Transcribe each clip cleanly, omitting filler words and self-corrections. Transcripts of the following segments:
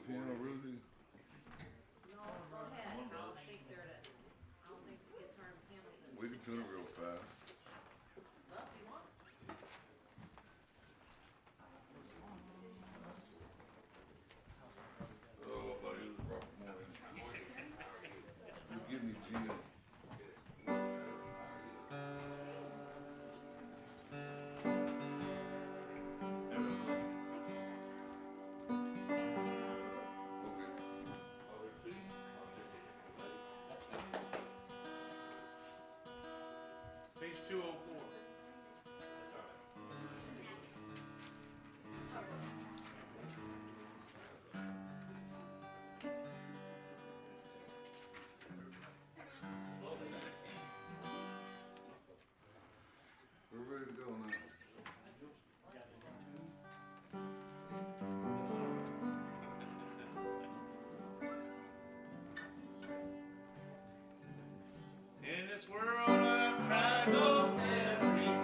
piano, Ruthie? No, go ahead. I don't think there it is. I don't think guitar and piano's in. We can tune it real fast. Well, if you want. Oh, but it was rough morning. Just give me G. Page 204. We're ready to go now. In this world I've tried most everything,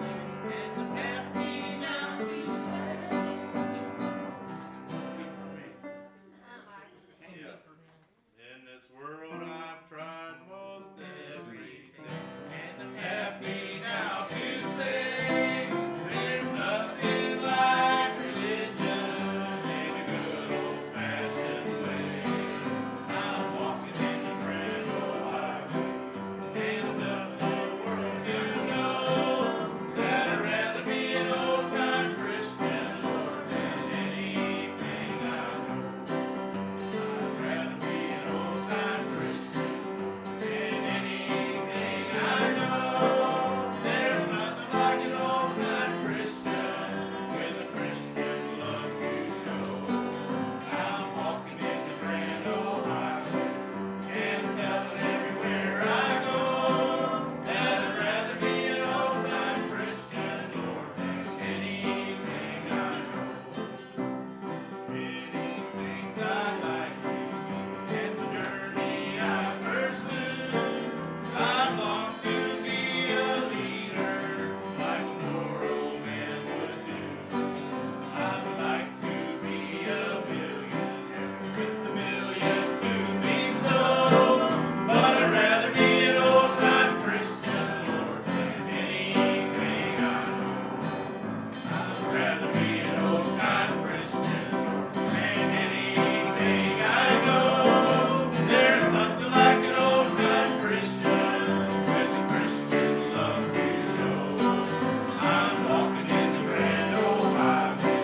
and to have me now to stay. Good for me. Yeah. In this world I've tried most everything, and to have me now to say, there's nothing like religion in a good old-fashioned way. I'm walking in the grand old highway. And the whole world to know that I'd rather be an old-time Christian, Lord, than anything I know. I'd rather be an old-time Christian than anything I know. There's nothing like an old-time Christian with a Christian love to show. I'm walking in the grand old highway and telling everywhere I go that I'd rather be an old-time Christian, Lord, than anything I know. Many things I'd like to see, and the journey I pursue. I long to be a leader, like a poor old man would do. I would like to be a millionaire, with a million to be so. But I'd rather be an old-time Christian, Lord, than anything I know. I'd rather be an old-time Christian, Lord, than anything I know. There's nothing like an old-time Christian with a Christian love to show. I'm walking in the grand old highway,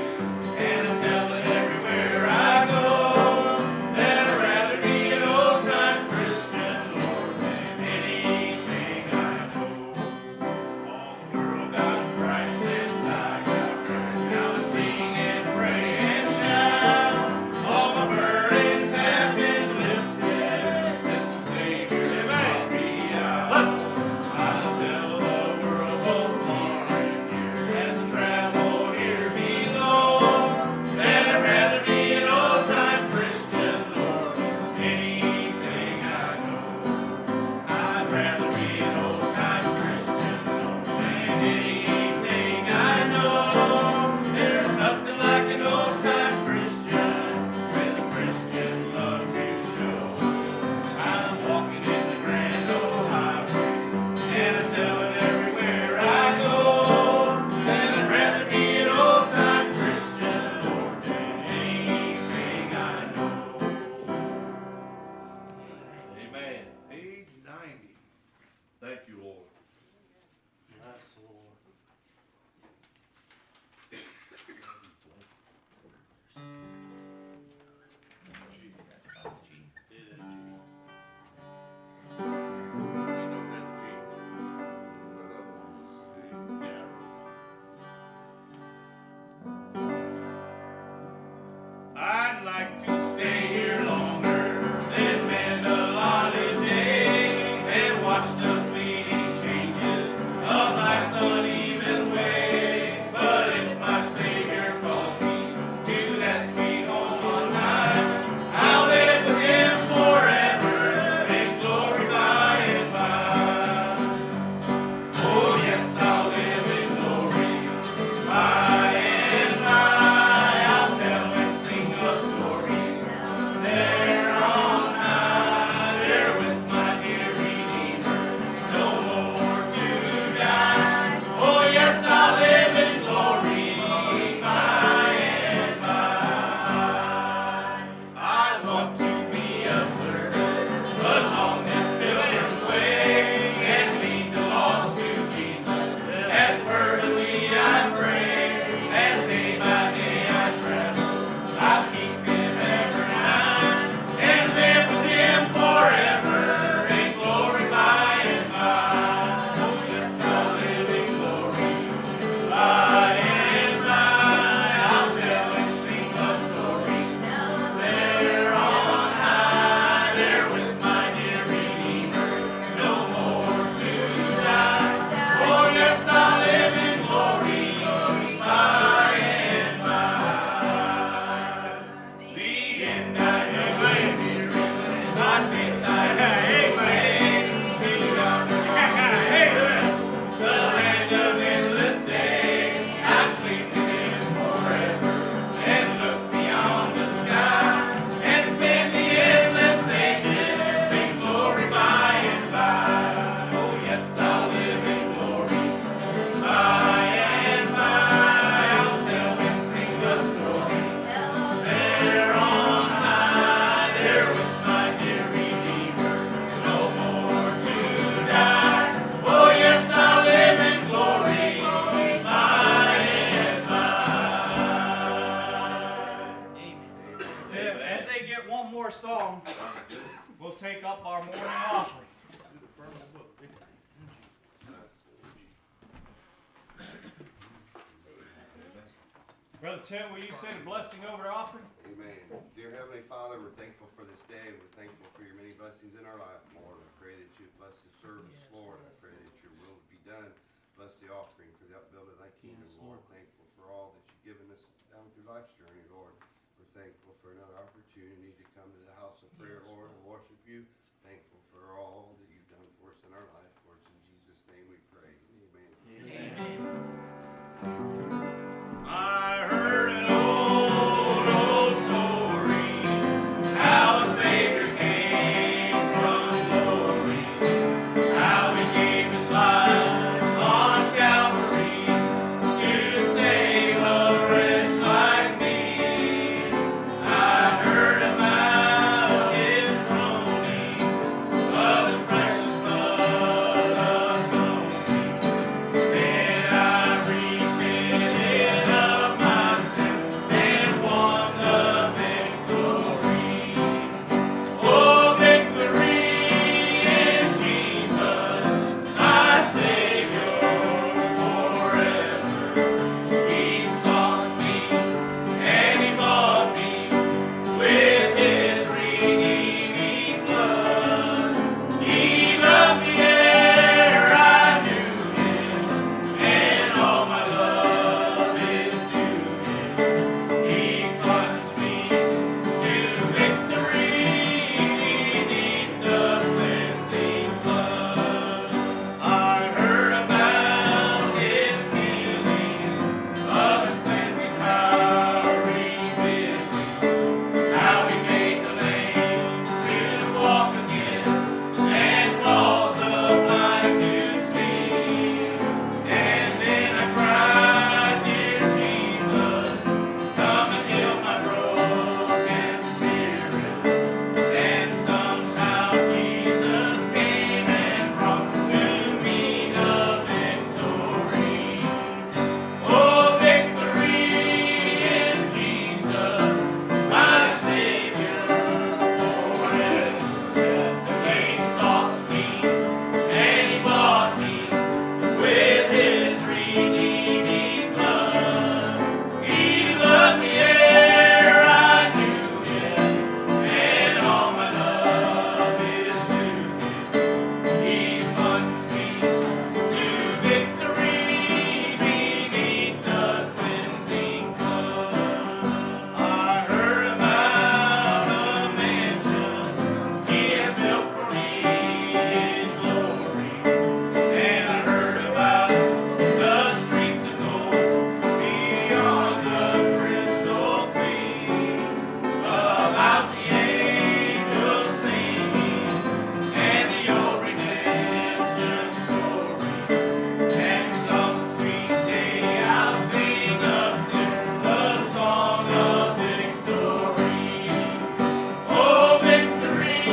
and I'm telling everywhere I go that I'd rather be an old-time Christian, Lord, than anything I know. All the world got Christ inside, got Christ. Now let's sing and pray and shout. All my burdens have been lifted since the Savior brought me out. I'll tell the world both far and near, as I travel here below, that I'd rather be an old-time Christian, Lord, than anything I know. I'd rather be an old-time Christian, Lord, than anything I know. There's nothing like an old-time Christian with a Christian love to show. I'm walking in the grand old highway, and I'm telling everywhere I go that I'd rather be an old-time Christian, Lord, than anything I know. Amen. Page 90. Thank you, Lord. Yes, Lord. G. It is G. You know that's G. That other one was C. Yeah. I'd like to stay here longer than mend allotted days and watch the fleeting changes of life's Brother Chet, will you say the blessing over the offering? Amen. Dear Heavenly Father, we're thankful for this day. We're thankful for your many blessings in our life, Lord. I pray that you bless the service, Lord. I pray that your will be done. Bless the offering for the upbuilding of thy kingdom, Lord. Thankful for all that you've given us down through life's journey, Lord. We're thankful for another opportunity to come to the house of prayer, Lord, and worship you. Thankful for all that you've done for us in our life, Lord. In Jesus' name we pray. Amen. I heard an old story, how a Savior came from glory, how he gave his life on Calvary to save a wretch like me. I heard about his groaning, of his precious blood atoning. Then I repented of my sin and won the victory. Oh, victory in Jesus, my Savior forever. He sought me and he bought me with his redeeming blood. He loved me ere I knew him, and all my love is to him. He plunged me to victory beneath the cleansing flood. I heard about his healing, of his cleansing power revealing, how he made the lame to walk again, and calls the blind to see. And then I cried, dear Jesus, come and heal my broken spirit. And somehow Jesus came and brought to me the victory. Oh, victory in Jesus, my Savior forever. He sought me and he bought me with his redeeming blood. He loved me ere I knew him, and all my love is to him. He plunged me to victory beneath the cleansing flood. I heard about a mansion he has built for me in glory, and I heard about the streets of gold beyond the crystal sea, about the angels singing and the old redemption story. And some sweet day I'll sing up there the song of victory. Oh, victory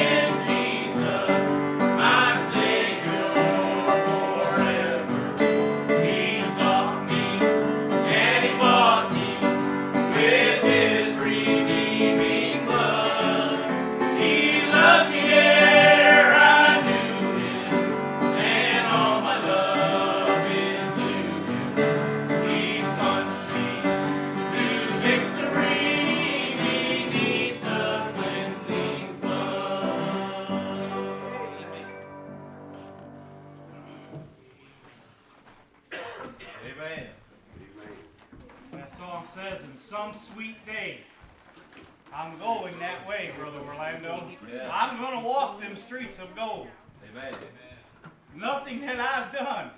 in Jesus, my Savior forever. He sought me and he bought me with his redeeming blood. He loved me ere I knew him, and all my love is to him. He plunged me to victory beneath the cleansing flood. Amen. Amen. That song says, in some sweet day, I'm going that way, Brother Orlando. I'm going to walk them streets of gold. Amen. Nothing that I've done.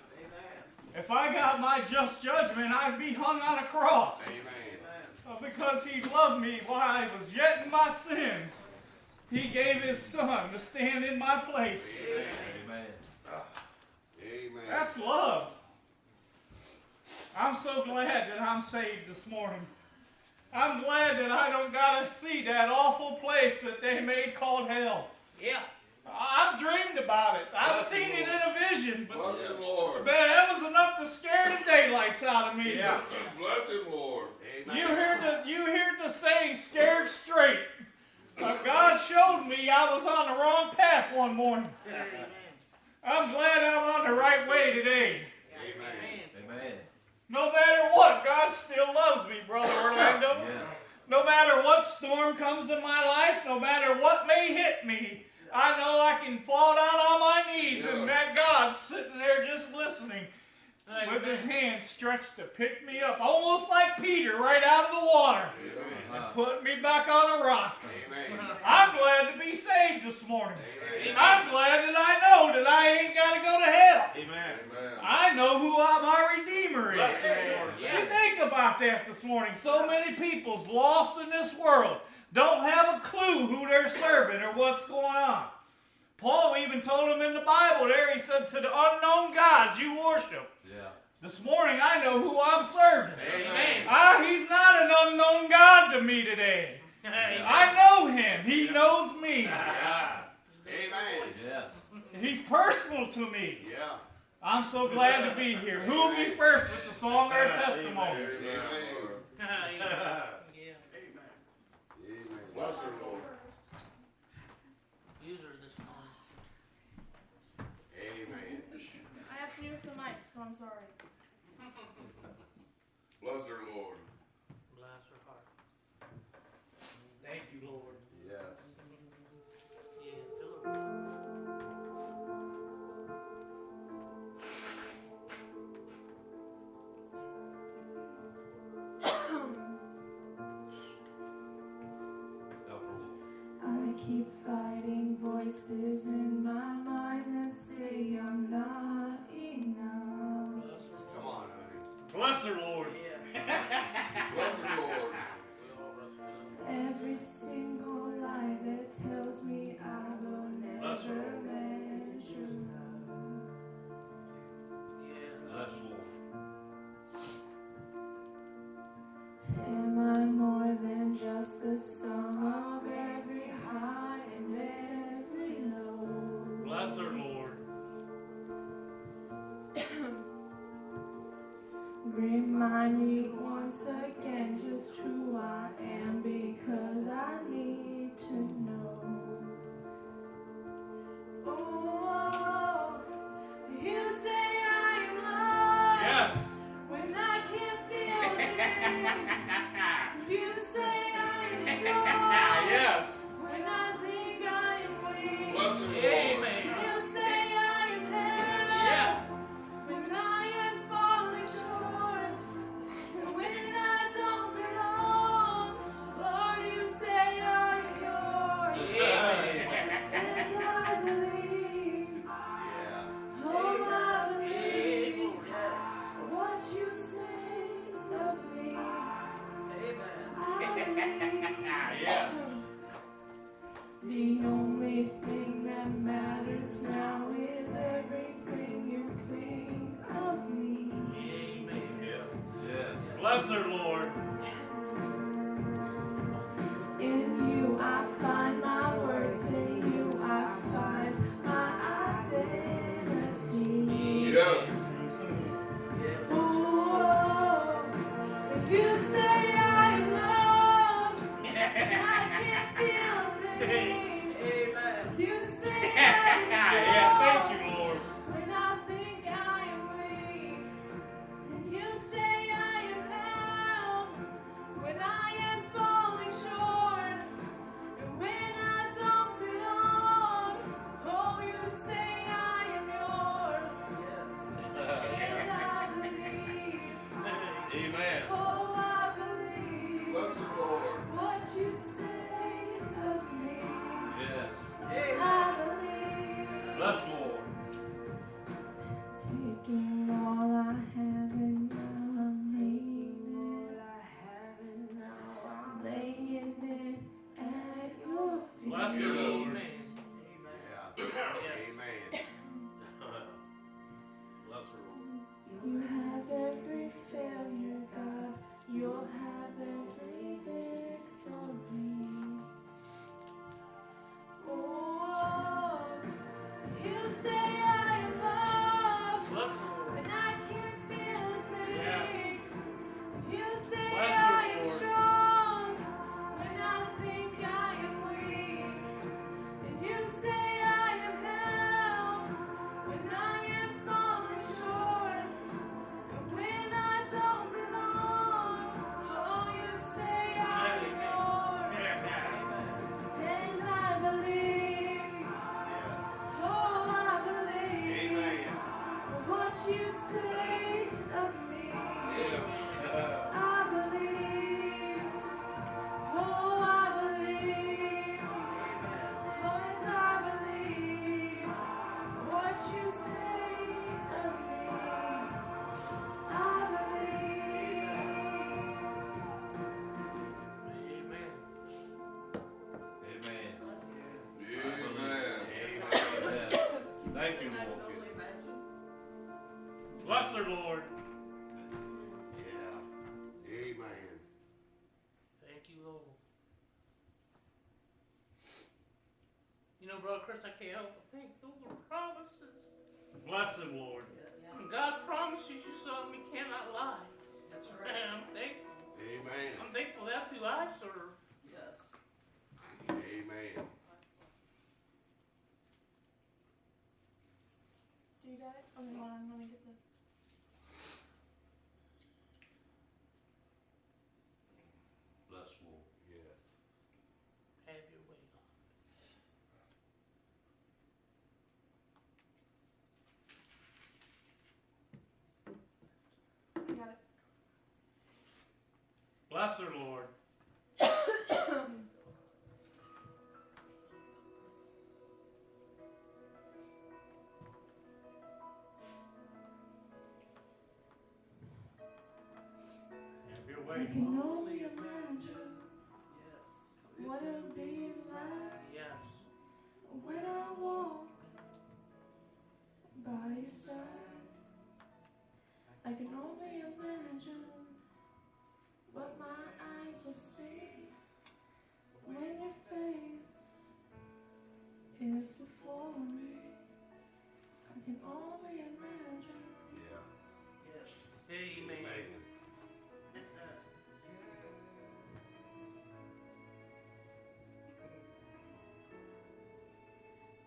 If I got my just judgment, I'd be hung on a cross. Amen. Because he loved me while I was yet in my sins. He gave his son to stand in my place. Amen. Amen. That's love. I'm so glad that I'm saved this morning. I'm glad that I don't gotta see that awful place that they made called hell. Yeah. I've dreamed about it. I've seen it in a vision, but Bless him, Lord. man, that was enough to scare the daylights out of me. Yeah. Bless him, Lord. Amen. You heard the saying, scared straight. God showed me I was on the wrong path one morning. I'm glad I'm on the right way today. Amen. Amen. No matter what, God still loves me, Brother Orlando. Yeah. No matter what storm comes in my life, no matter what may hit me, I know I can fall down on my knees and that God's sitting there just listening with his hand stretched to pick me up, almost like Peter right out of the water and put me back on a rock. Amen. I'm glad to be saved this morning. Amen. I'm glad that I know that I ain't got to go to hell. Amen. I know who my Redeemer is. Bless the Lord. You think about that this morning. So many people's lost in this world, don't have a clue who they're serving or what's going on. Paul even told them in the Bible there, he said, to the unknown gods you worship. Yeah. This morning I know who I'm serving. Amen. He's not an unknown God to me today. I know him. He knows me. Yeah. Amen. Yeah. He's personal to me. Yeah. I'm so glad to be here. Who will be first with the song or testimony? Amen. Yeah. Amen. Bless her, Lord. Use her this morning. Amen. I have to use the mic, so I'm sorry. Bless her, Lord. Bless her heart. Thank you, Lord. Yes. Yeah, fill her up. Help her, Lord. I keep fighting voices in my mind that say I'm not enough. Bless her. Come on, honey. Bless her, Lord. Bless her, Lord. We all wrestle with Every single lie that tells me I will Bless her, never Lord. measure up. Yeah. Bless Lord. Am I more than just the sum of every high and every low? Bless her, Lord. Remind me once again just who I am, because I need to know. Oh, you say I am loved Yes. when I can't feel it. You say I am strong Yes. when I think I am weak. Bless her, Lord. Amen. You say I am held Yeah. when I am falling short, and when I don't belong. Lord, you say I am yours, and I believe. Yeah. Oh, I believe what you say of me. I believe. Yes. The only thing that matters now is everything you think of me. Yes. Bless her, Lord. In you I find my worth, in you I find my identity. Yes. Oh, you say I am loved, and I can't feel a thing. You say I am Yeah. strong Thank you, Lord. when I think I am weak. And you say I am held when I am falling short, and when I don't belong. Oh, you say I am yours, and I believe. Amen. Oh, I believe Bless her, Lord. what you say of me. Yes. I believe. Bless Lord. Taking all I have and now I'm taking it. I have it now. I'm laying it at your feet. Bless her, Yes. Lord. Amen. Yes. Amen. Bless her, Lord. You have every failure, God. You'll have every victory. Oh, you say I am loved Bless her, Lord. Bless her, Lord. Yeah. Amen. Thank you, Lord. You know, Brother Chris, I can't help but think those are promises. Bless him, Lord. And God promises you something, He cannot lie. That's And right. I'm thankful. Amen. I'm thankful that's who I serve. Yes. Amen. Do you got it? Okay, hold on, let me get the. Bless Lord. Yes. Have your way, Lord. I got it. Bless her, Lord. Have your I way. can only imagine Yes. what it'll be like Yes. when I walk by your side. I can only imagine what my eyes will see when your face is before me. I can only imagine. Yeah. Yes. Amen. Amen.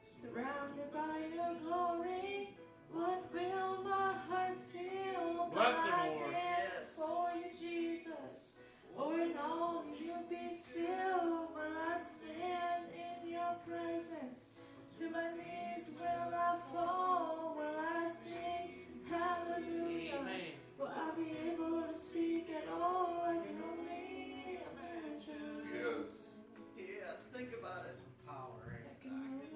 Surrounded by your glory, what will my heart feel? Bless when the I Lord. dance Yes. for you, Jesus. Or in all you be still, will I stand in your presence? To my knees will I fall? Will I sing hallelujah? Amen. Will I be able to speak at all? I can only imagine. Yes. Yeah, think about it. Power. I can only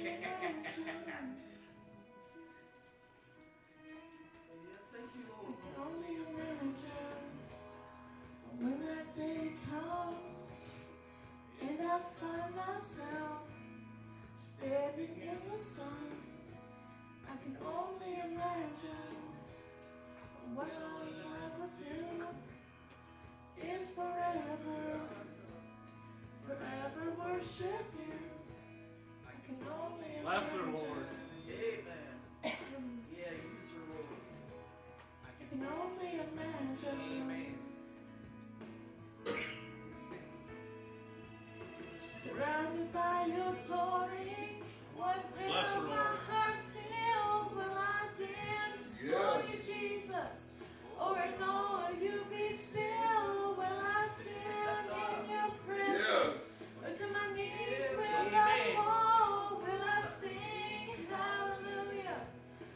imagine. Yeah, thank you, Lord. I can only imagine when that day comes and I find myself standing in the sun. I can only imagine what all I will do is forever, forever worship you. I can only Bless her, imagine. Lord. Amen. Yeah, use her, Lord. I can only imagine. Amen. Surrounded by your glory, what will Bless her, my Lord. heart feel? Will I dance for Yes. you, Jesus? Or in all you be still? Will I stand in your presence? Yes. Or to my knees Yeah. will I Amen. fall? Will I sing hallelujah?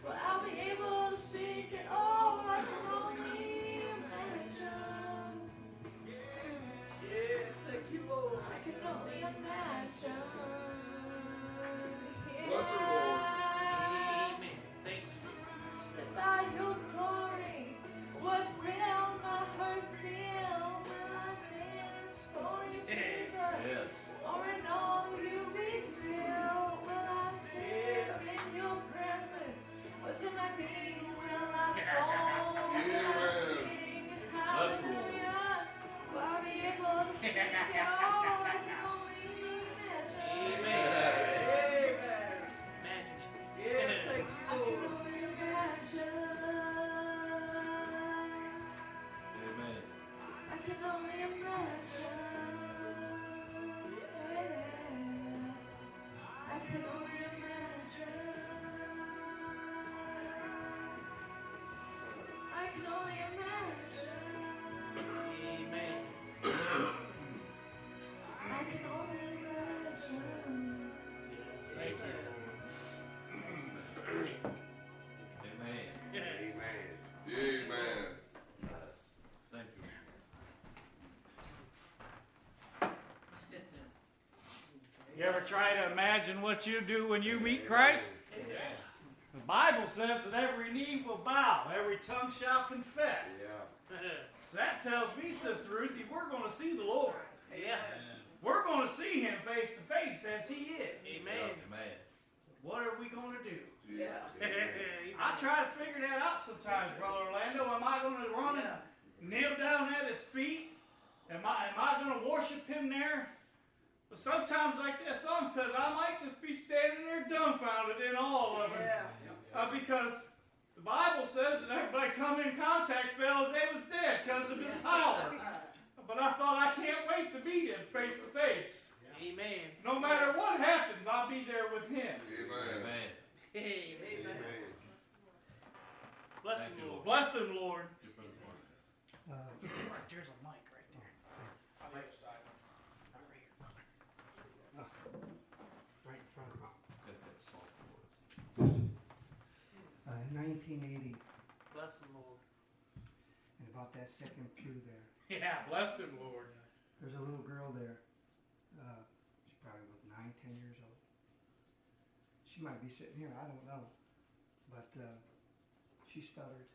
Will I be able to speak at all? I can only imagine. Yeah, thank you, Lord. I can only imagine. Bless her, Lord. Amen. Thanks. That by your glory, what will my heart feel? Will I dance for you, Jesus? Yes. Or in all you be still? Will I stand in your presence? Or to my knees will I fall? Will I sing hallelujah? Will I be able to speak at all? I can only imagine. Amen. Amen. Imagine it. Yeah, thank I you, can Lord. only imagine. Amen. I can only imagine. I can only imagine. I can only imagine. Amen. I can only imagine. Yes. Thank you, Lord. Amen. Amen. Amen. Yes. Thank you. You ever try to imagine what you do when you meet Christ? Yes. The Bible says that every knee will bow, every tongue shall confess. Yeah. So that tells me, Sister Ruthie, we're going to see the Lord. Yeah. We're going to see Him face to face as He is. Amen. Amen. What are we going to do? Yeah. Amen. I I try to figure that out sometimes, Brother Orlando. Am I going to run and kneel down at his feet? Am I going to worship him there? But sometimes, like that song says, I might just be standing there dumbfounded in awe of him. Because the Bible says that everybody come in contact fell as they was dead because of his power. But I thought, I can't wait to meet him face to face. Amen. No matter what happens, I'll be there with him. Amen. Amen. Bless him, Lord. Bless him, Lord. There's a mic right there. On the other side. Right here. Right in front of me. In 1980, Bless him, Lord. and about that second pew there, Yeah, bless him, Lord. there's a little girl there. She's probably about 9, 10 years old. She might be sitting here, I don't know. But she stuttered.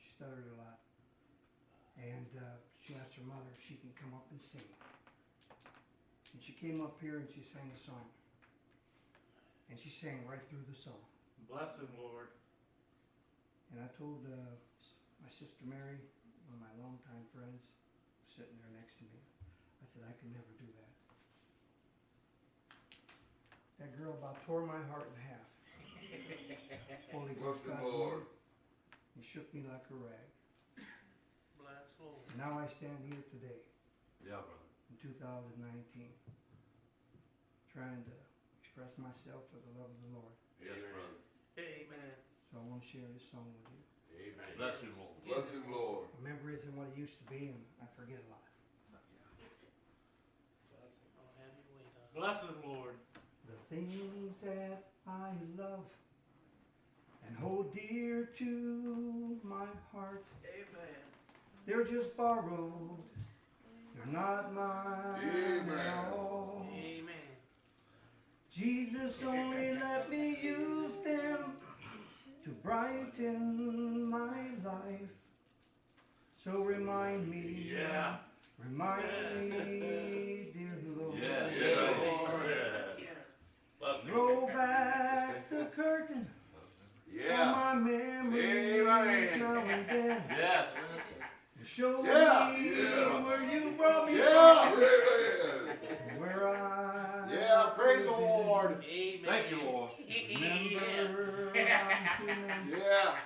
She stuttered a lot. And she asked her mother if she can come up and sing. And she came up here and she sang a song. And she sang right through the song. Bless him, Lord. And I told my sister Mary, one of my longtime friends, sitting there next to me, I said, I could never do that. That girl about tore my heart in half. Holy Bless Ghost the got Lord. me. He shook me like a rag. Bless Lord. And now I stand here today, Yeah, brother. in 2019, trying to express myself for the love of the Lord. Yes, brother. Amen. So I want to share this song with you. Amen. Bless him, Lord. Bless him, Lord. My memory isn't what it used to be, and I forget a lot. Oh, have your way, God. Bless him, Lord. The things that I love and hold dear to my heart, they're just borrowed. They're not mine Amen. at all. Amen. Jesus only let me use them to brighten my life. So remind me, Yeah. remind me, dear Lord. Yes. Bless him. Roll back the curtain Yeah. on my memories Amen. now and then. Yes. And show Yeah. me Yes. where you brought me Yeah. from, Amen. where I Yeah. Praise the could have been. Lord. Amen. Thank you, Lord. Remember, I'm human, Yeah.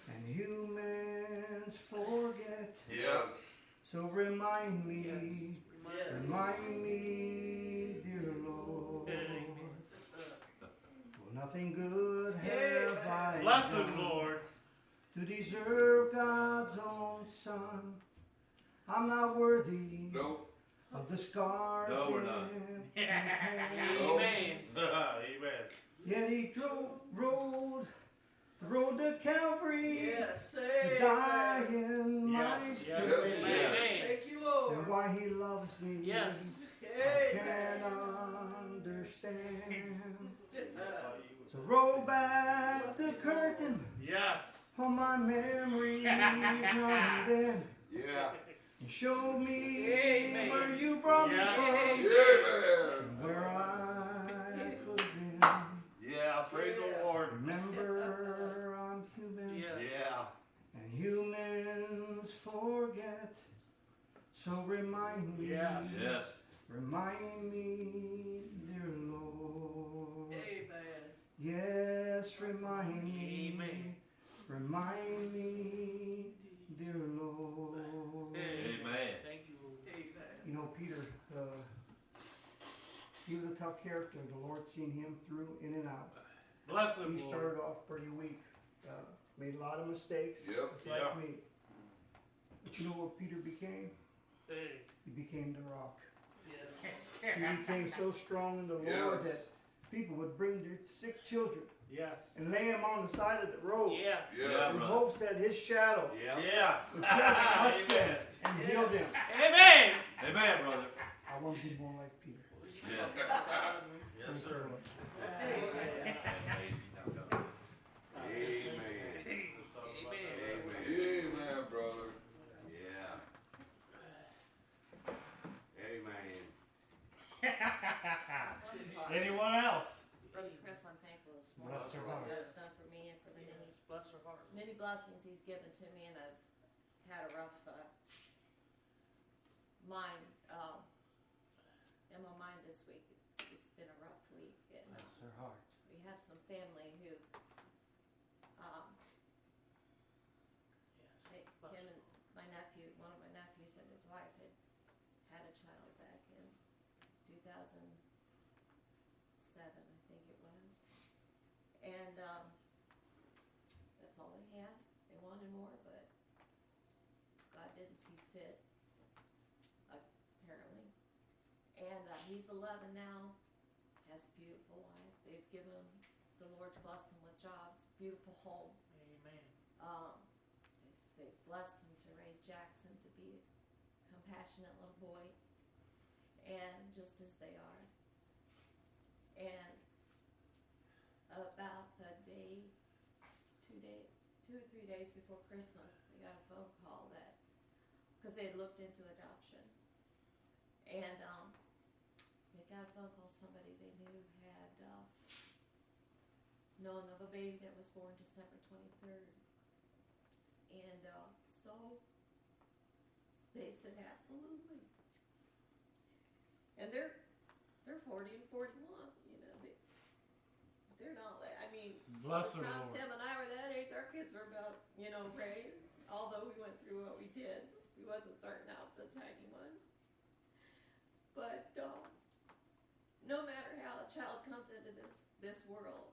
and humans forget. Yes. So remind me, Yes. remind me, dear Lord. Amen. For nothing good have I Bless done him, Lord. to deserve God's own Son. I'm not worthy No. of the scars No, we're not. in his hands. Amen. Amen. Yet he rode the road to Calvary Yes, to die in my Yes, stead. yes, Yes, Amen. Thank you, Lord. And why he loves me, Yes. I can't understand. So roll back the curtain Yes. on my memories now and then. Yeah. And show me Amen. where you brought me Yes. from, Amen. and where I could have been. Yeah. Praise the Lord. Remember, I'm human, Yes. Yeah. and humans forget. So remind me, Yes. Yes. remind me, dear Lord. Amen. Yes, remind me, Amen. remind me, dear Lord. Amen. Thank you, Lord. Amen. You know, Peter, he was a tough character. The Lord seen him through in and out. Bless him, He Lord. started off pretty weak, made a lot of mistakes, Yep. just like Yeah. me. But you know what Peter became? Hey. He became the rock. Yes. He became so strong in the Lord Yes. that people would bring their sick children Yes. and lay them on the side of the road Yeah. Yeah, in brother. hopes that his shadow Yeah. Yes. would just touch them and heal them. Amen. Amen, brother. I want to be more like Peter. Yes. Thank you, Lord. Amen. Amazing. Now, Amen. Amen. Amen, brother. Yeah. Amen. Anyone else? Brother Chris, I'm thankful this morning Bless for her what heart. God's done for me and for the many blessings He's given to me, and I've had a rough mind in my mind this week. It's been a rough week. And, Bless her heart. we have some family who, Yes. him and my nephew, one of my nephews and his wife had a child back in 2007, I think it was. And that's all they had. They wanted more, but God didn't see fit, apparently. And he's 11 now, has a beautiful life. They've given him, the Lord's blessed him with jobs, beautiful home. Amen. They've blessed him to raise Jackson to be a compassionate little boy, and just as they are. And about a day, 2 or 3 days before Christmas, they got a phone call that, because they had looked into adoption, and they got a phone call, somebody they knew had known of a baby that was born December 23rd. And so they said absolutely. And they're 40 and 41, you know. They're not like, I mean, Bless her, Tom, Lord. Tim and I were that age, our kids were about, you know, raised. Although we went through what we did, we wasn't starting out the tiny one. But no matter how a child comes into this world,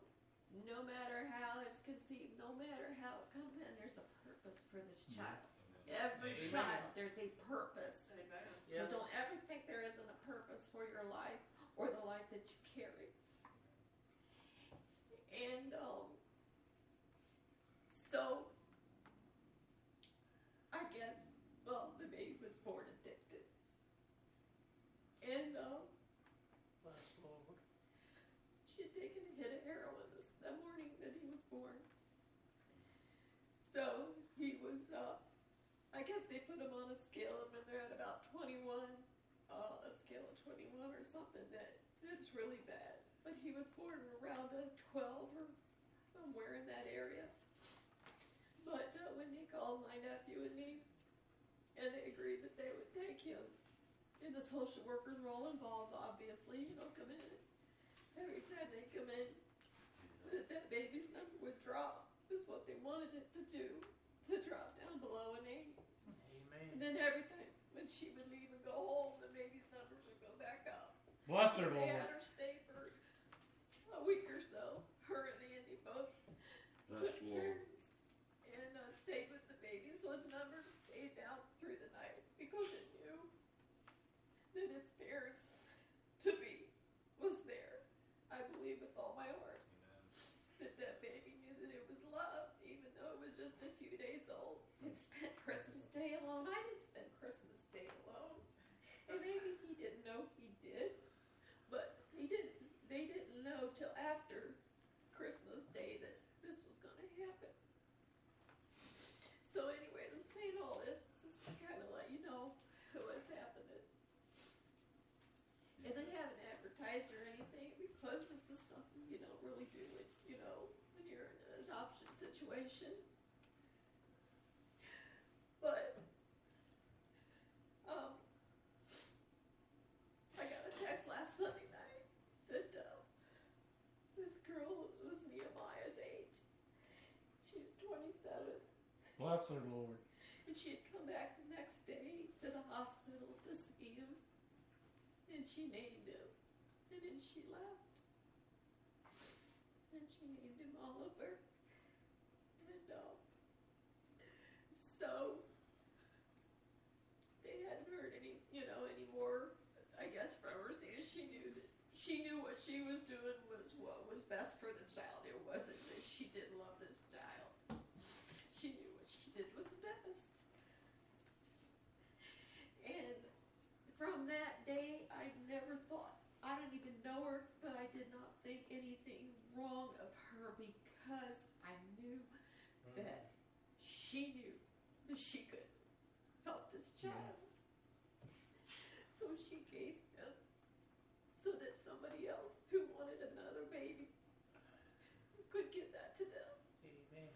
no matter how it's conceived, no matter how it comes in, there's a purpose for this child. Every Amen. child, there's a purpose. Amen. So don't ever think there isn't a purpose for your life or the life that you carry. And so I guess, well, the baby was born addicted. And Bless the Lord. she had taken a hit of heroin the morning that he was born. So he was, I guess they put him on a scale, and they're at about 21, a scale of 21 or something that's really bad. But he was born around a 12 or somewhere in that area. But when they called my nephew and niece, and they agreed that they would take him, and the social workers were all involved, obviously, you know, come in. Every time they come in, that baby's number would drop, is what they wanted it to do, to drop down below an 8. Amen. And then every time when she would leave and go home, the baby's numbers would go back up. Bless her, They Lord. had her stay for a week or so. Her and Andy both Bless took the Lord. turns and stayed with the baby, so its numbers stayed down through the night because it knew that its parents to be was there. I believe with all my heart that baby knew that it was loved, even though it was just a few days old. It spent Christmas Day alone. I didn't spend Christmas Day alone. And maybe he didn't know he did, but they didn't know till after Christmas Day that this was going to happen. So anyway, I'm saying all this just to kind of let you know what's happening. And they haven't advertised or anything because this is something you don't really do it, you know, when you're in an adoption situation. But I got a text last Sunday night that this girl was Nehemiah's age. She was 27. Bless her, Lord. And she had come back the next day to the hospital to see him. And she named him. And then she left. And she named him Oliver. And so they hadn't heard any more, I guess, from her. She knew what she was doing was what was best for the child. It wasn't that she didn't love this child. She knew what she did was best. And from that day, I never thought, I don't even know her, but I did not think anything wrong of her because I knew that she knew that she could help this child. So she gave him so that somebody else who wanted another baby could give that to them. Amen.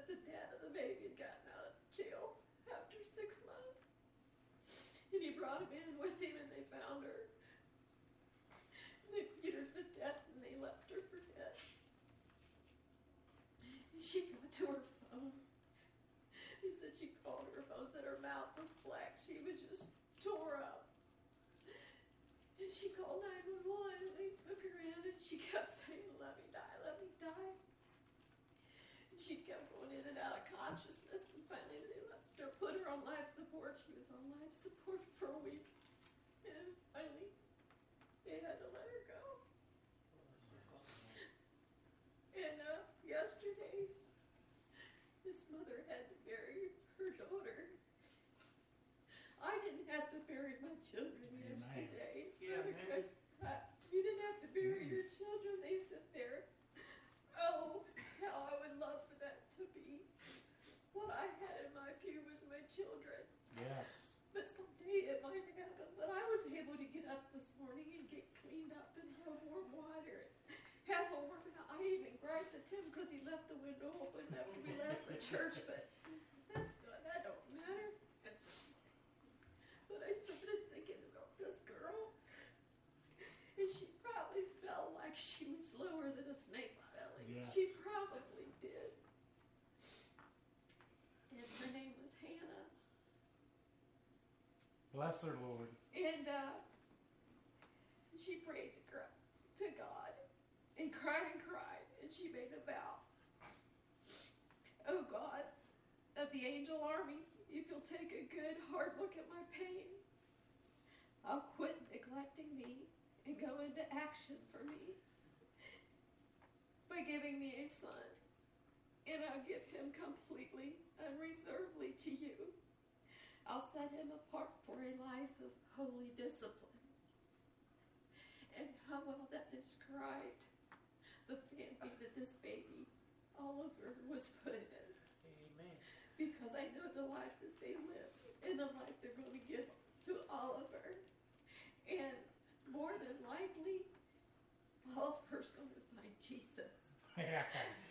the dad of the baby had gotten out of jail after 6 months. And he brought him in with him, and they found her. And they beat her to death, and they left her for dead. And she got to her phone. He said she called her phone, said her mouth was black. She was just tore up. And she called 911, and they took her in, and she kept saying, let me die, let me die. And she kept going in and out of consciousness, and finally they left her, put her on life support. She was on life support for a week. And finally, they had to let her go. And yesterday, this mother had to bury her daughter. I didn't have to bury my children yesterday. Yeah, Brother man. Chris, you didn't have to bury your children. They sit there. Oh, how I would love for that to be. What I had in my pew was my children. Yes. But someday it might happen. But I was able to get up this morning and get cleaned up and have warm water. Have a warm house. I even griped at Tim because he left the window open after we left for church. But that don't matter. But I started thinking about this girl. And she probably felt like she was lower than a snake's belly. Yes. She probably did. And her name was Hannah. Bless her, Lord. And she prayed to God and cried, and she made a vow. Oh God, of the angel armies, if you'll take a good hard look at my pain, I'll quit neglecting me and go into action for me by giving me a son, and I'll give him completely, unreservedly to you. I'll set him apart for a life of holy discipline. And how well that described the family that this baby, Oliver, was put in. Amen. Because I know the life that they live and the life they're going to give to Oliver. And more than likely, Oliver's going to find Jesus Yeah.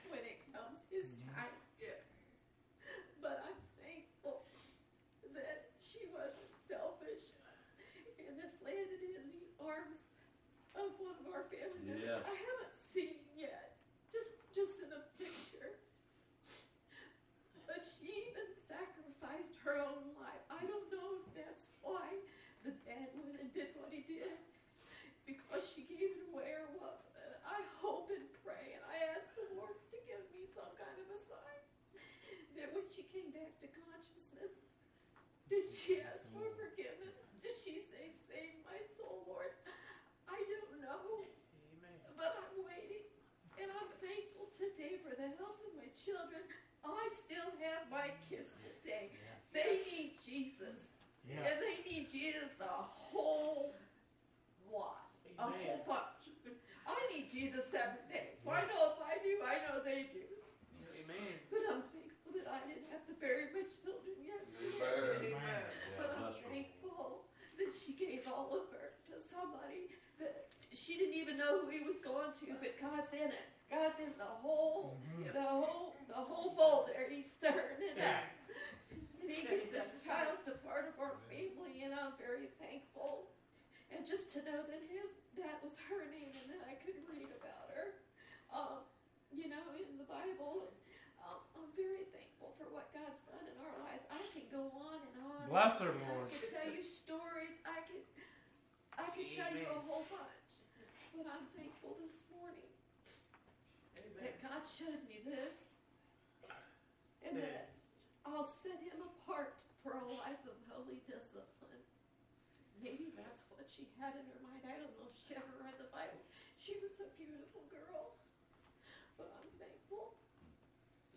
when it comes his time. Yeah. But I'm thankful that she wasn't selfish and this landed in the arms of one of our family members. Yeah. I haven't seen him yet, just in a picture. But she even sacrificed her own life. I don't know if that's why the dad went and did what he did, because she gave it away or what. I hope and pray, and I ask the Lord to give me some kind of a sign that when she came back to consciousness, did she ask for forgiveness? Did she say, save my soul, Lord? I don't know, Amen. but I'm waiting, and I'm thankful today for the help of my children. I still have my kids today. They need Jesus, and Yes. they need Jesus a whole lot, a Amen. whole bunch. I need Jesus every day, so I know if I do, I know they do. Amen. But I'm thankful that I didn't have to bury my children yesterday. Amen. Amen. But I'm bless her. thankful that she gave Oliver to somebody that she didn't even know who he was going to, but God's in it. God's in the whole bowl there. He's stirring it up. And he gave this child to part of our family, and I'm very thankful. And just to know that that was her name, and that I could read about her, in the Bible. I'm very thankful for what God's done in our lives. I can go on and on. Bless her, Lord. I could tell you stories. I could tell you a whole bunch. But I'm thankful this morning that God showed me this, and that I'll set him apart for a life of holy discipline. Maybe that's what she had in her mind. I don't know if she ever read the Bible. She was a beautiful girl. But I'm thankful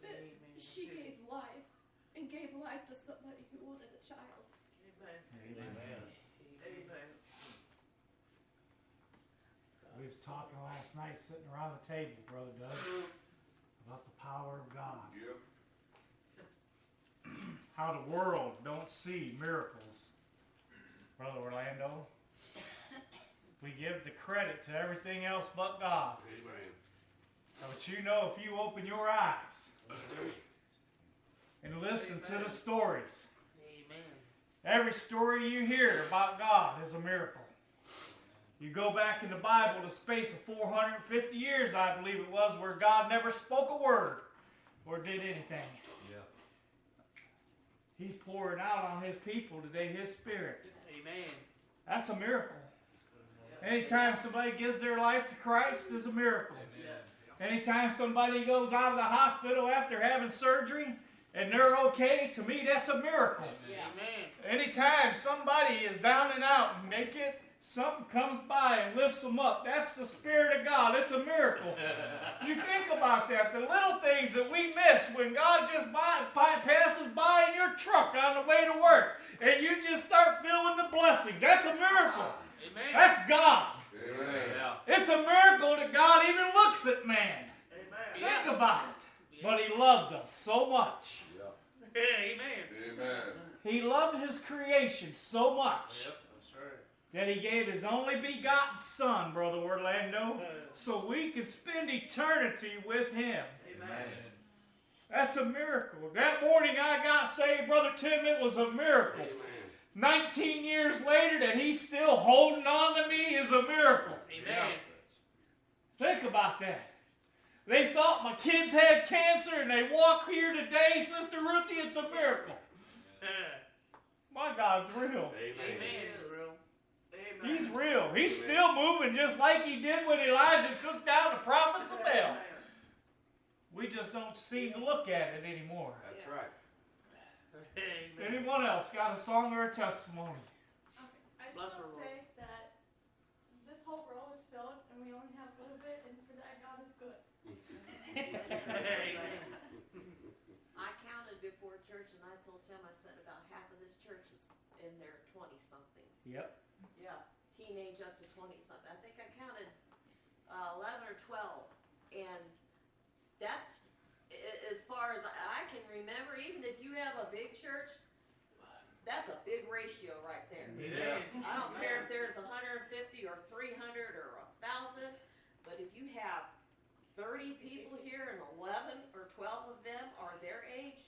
that Amen. she gave life and gave life to somebody who wanted a child. Amen. Amen. Amen. We was talking last night, sitting around the table, Brother Doug, about the power of God. Yep. How the world don't see miracles, Brother Orlando. We give the credit to everything else but God. Amen. But you know, if you open your eyes and listen to the stories. Amen. Every story you hear about God is a miracle. You go back in the Bible, the space of 450 years, I believe it was, where God never spoke a word or did anything. Yeah. He's pouring out on His people today, His Spirit. Amen. That's a miracle. Anytime somebody gives their life to Christ is a miracle. Yes. Anytime somebody goes out of the hospital after having surgery and they're okay, to me that's a miracle. Amen. Anytime somebody is down and out and they get something comes by and lifts them up, that's the Spirit of God. It's a miracle. You think about that, the little things that we miss when God just passes by in your truck on the way to work and you just start feeling the blessings. That's a miracle. Amen. That's God. Amen. Yeah. It's a miracle that God even looks at man. Amen. Think about it. But He loved us so much. Amen. Amen. He loved His creation so much Yep, that's right. that He gave His only begotten Son, Brother Orlando, so we could spend eternity with Him. Amen. That's a miracle. That morning I got saved, Brother Tim, it was a miracle. 19 years later that He's still holding on to me is a miracle. Amen. Think about that. They thought my kids had cancer and they walk here today, Sister Ruthie, it's a miracle. My God's real. Amen. Amen. He's real. He's still moving just like He did when Elijah took down the prophets of Baal. We just don't seem to look at it anymore. That's right. Amen. Anyone else got a song or a testimony? I just Bless want her, to Lord. say that this whole row is filled and we only have a little bit, and for that, God is good. Amen. I counted before church, and I told Tim, I said about half of this church is in their 20-somethings. Yep. Yeah. Teenage up to 20-something. I think I counted 11 or 12. And that's, as far as I can remember, even if you have a big church, that's a big ratio right there. Yeah. I don't care if there's 150 or 300 or 1,000, but if you have 30 people here and 11 or 12 of them are their age,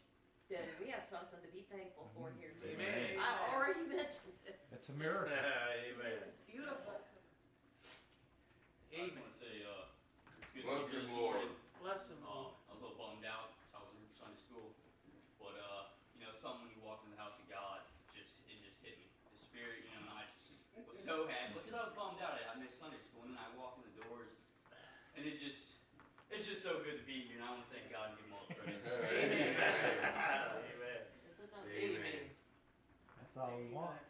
then we have something to be thankful for here today. Amen. I already mentioned it. It's a miracle. Amen. It's beautiful. Amen. I just want to say, it's good Bless to be here him, this Lord. morning. Bless him. I was a little bummed out because I wasn't here for Sunday school. But, something when you walk in the house of God, it just hit me. The Spirit, and I just was so happy because I was bummed out. I missed Sunday school, and then I walked in the doors, and it's just so good to be here, and I want to thank God and give Him all the credit. Amen. Isn't that Amen. That's all we want.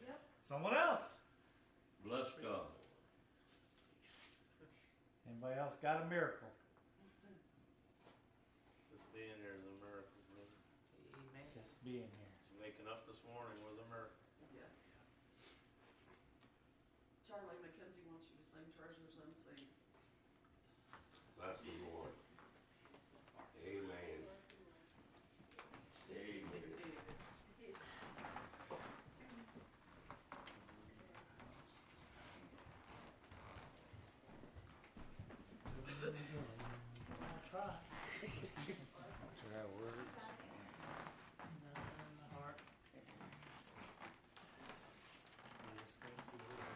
Yep. Someone else. Bless God. Anybody else got a miracle? Just being here is a miracle, brother. Amen. Just being here. Waking up this morning was a miracle. Yeah. Charlie McKenzie wants you to sing Treasures Unseen. Bless the Lord. Amen. Amen. I'll try. Try words. Nothing in the heart. Yes, thank you, Lord.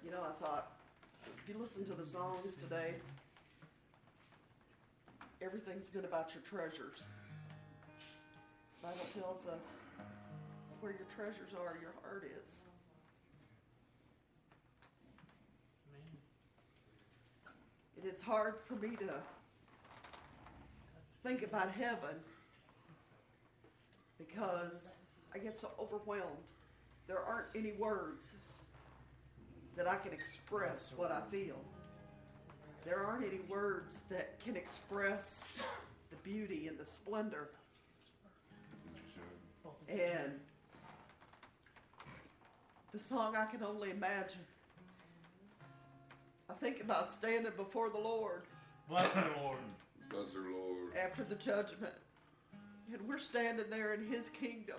You know, I thought, if you listen to the songs today, everything's good about your treasures. The Bible tells us where your treasures are, your heart is. Amen. And it's hard for me to think about heaven because I get so overwhelmed. There aren't any words that I can express what I feel. There aren't any words that can express the beauty and the splendor. And the song I Can Only Imagine. I think about standing before the Lord Bless the Lord. Bless her, Lord. after the judgment. And we're standing there in his kingdom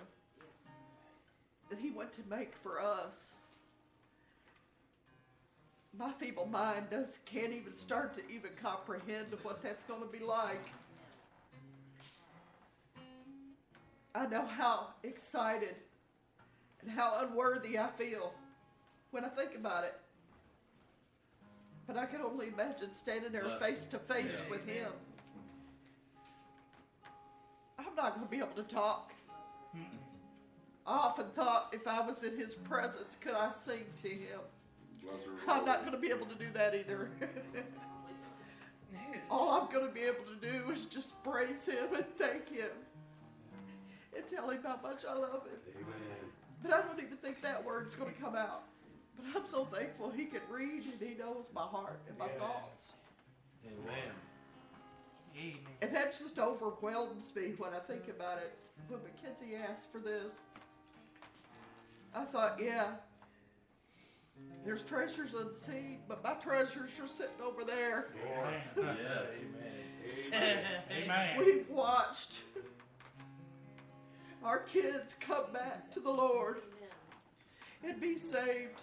that he went to make for us. My feeble mind can't even start to even comprehend what that's going to be like. I know how excited and how unworthy I feel when I think about it. But I can only imagine standing there face to face with him. I'm not going to be able to talk. I often thought if I was in his presence, could I sing to him? Bless her, I'm Lord. not going to be able to do that either. All I'm going to be able to do is just praise him and thank him and tell him how much I love him. Amen. But I don't even think that word's going to come out. But I'm so thankful he can read and he knows my heart and my thoughts. Amen. Amen. And that just overwhelms me when I think about it. When Mackenzie asked for this, I thought, yeah, there's treasures unseen, but my treasures are sitting over there. Amen. Amen. We've watched our kids come back to the Lord and be saved.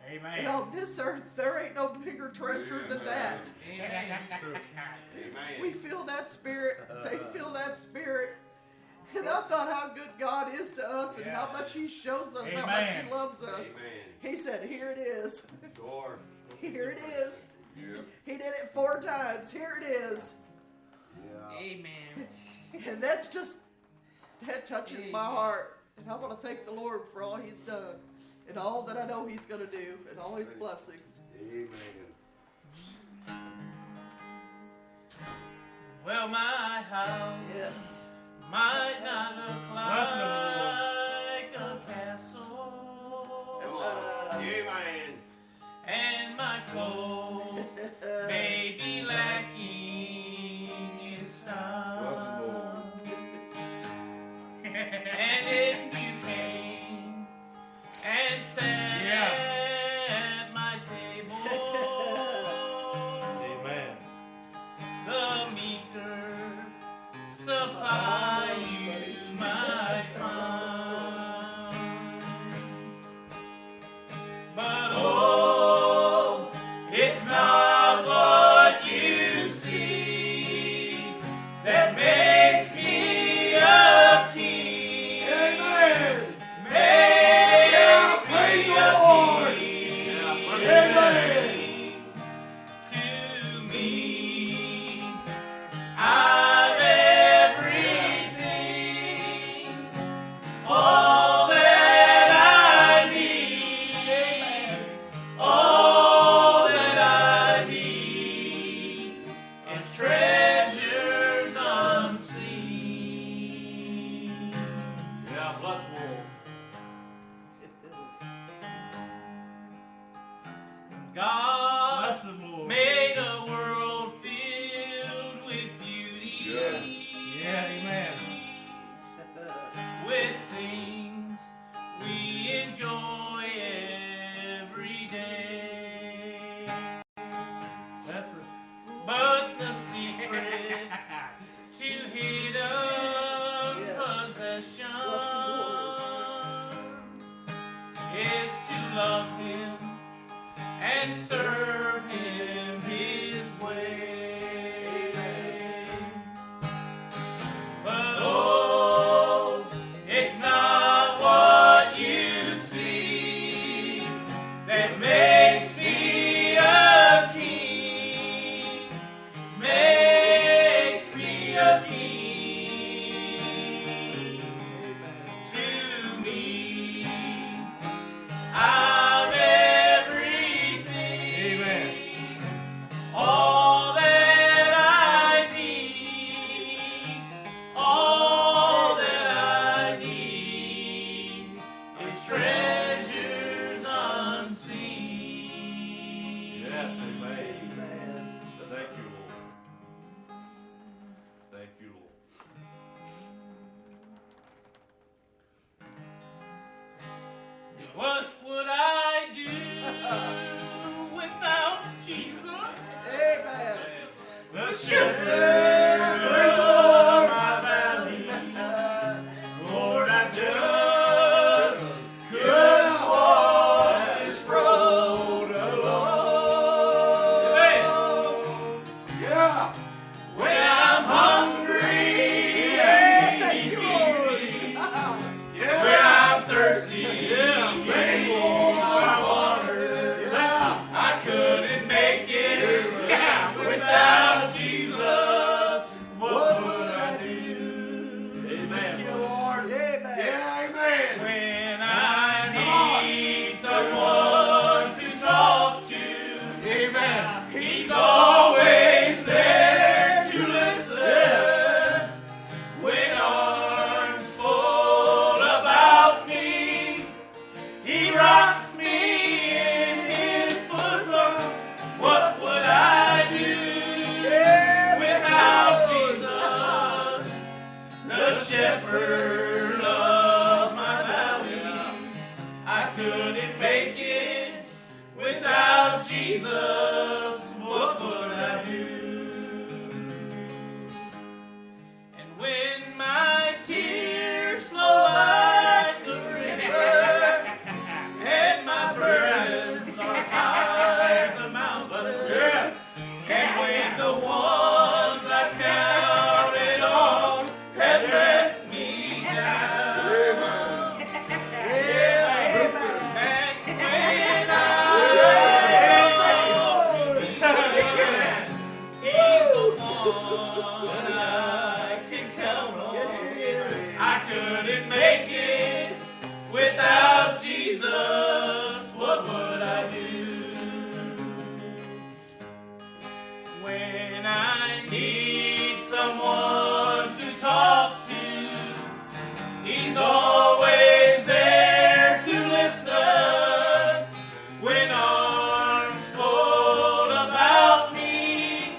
Amen. And on this earth, there ain't no bigger treasure than that. Amen. We feel that spirit. They feel that spirit. And I thought how good God is to us and how much he shows us, how much he loves us. Amen. He said, here it is. Sure. Here it is. Yeah. He did it 4 times. Here it is. Yeah. Amen. And that touches my heart. And I want to thank the Lord for all he's done and all that I know he's going to do and all his blessings. Amen. Well, my house Yes. might not look Bless the like a castle, Amen. and my clothes may be lacking in style. And if you came and sat at my table, Amen. the meeker supply you might find. But oh, it's not what you see that makes me a king. Amen. Makes me a Lord. king. Amen. To me, I've everything, all that I need, all that I need, and treasures unseen. Yeah, bless the Lord. God Bless the Lord. made a world filled with beauty. Yes. Yeah, amen. With things we enjoy every day. That's it. But the secret to hidden possession is to love him and serve him his way. But oh, it's not what you see that makes me a king, makes me a king. To me, I'm everything. mercy. Rainbows by water. I couldn't make it without Jesus. What would I do? Amen. Thank you, Lord. Amen. Yeah, amen. When I need someone to talk to, amen, He's always there to listen. When arms fold about me, He rocks me in His bosom. What would I do without Jesus, the shepherd of my valley? I couldn't make it without Jesus. What would I do? And when my tears flow like a river, and my burdens are high as a mountain, yes. And when the ones I counted on have let me down, that's when He's the one I can count on. Yes, He is. I couldn't make it without Jesus. What would I do? When I need someone to talk to, He's always there to listen. When arms fold about me,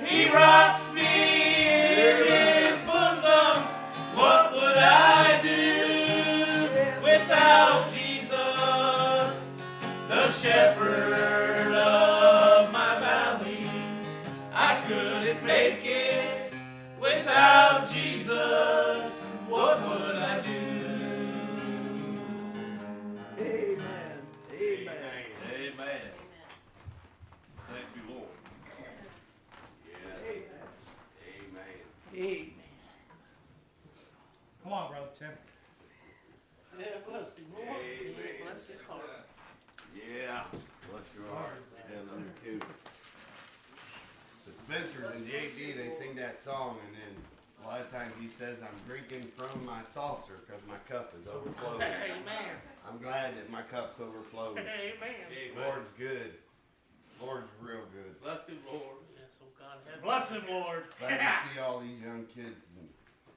He rocks me in His bosom. What would I do without Jesus, the shepherd of my valley? I couldn't make it without Jesus. What would I do? Amen. Amen. Amen. Thank you, Lord. Yes. Amen. Amen. Amen. Come on, Brother Tim. Yeah, bless you, Lord. Amen. Bless his heart. Yeah. Bless your heart. Hallelujah too. The Spencers and JD, they sing that song, and then a lot of times he says, I'm drinking from my saucer because my cup is overflowing. Amen. I'm glad that my cup's overflowing. Amen. Lord's good. Lord's real good. Bless him, Lord. Yes, oh God, have Bless him, Lord. Glad to see all these young kids, and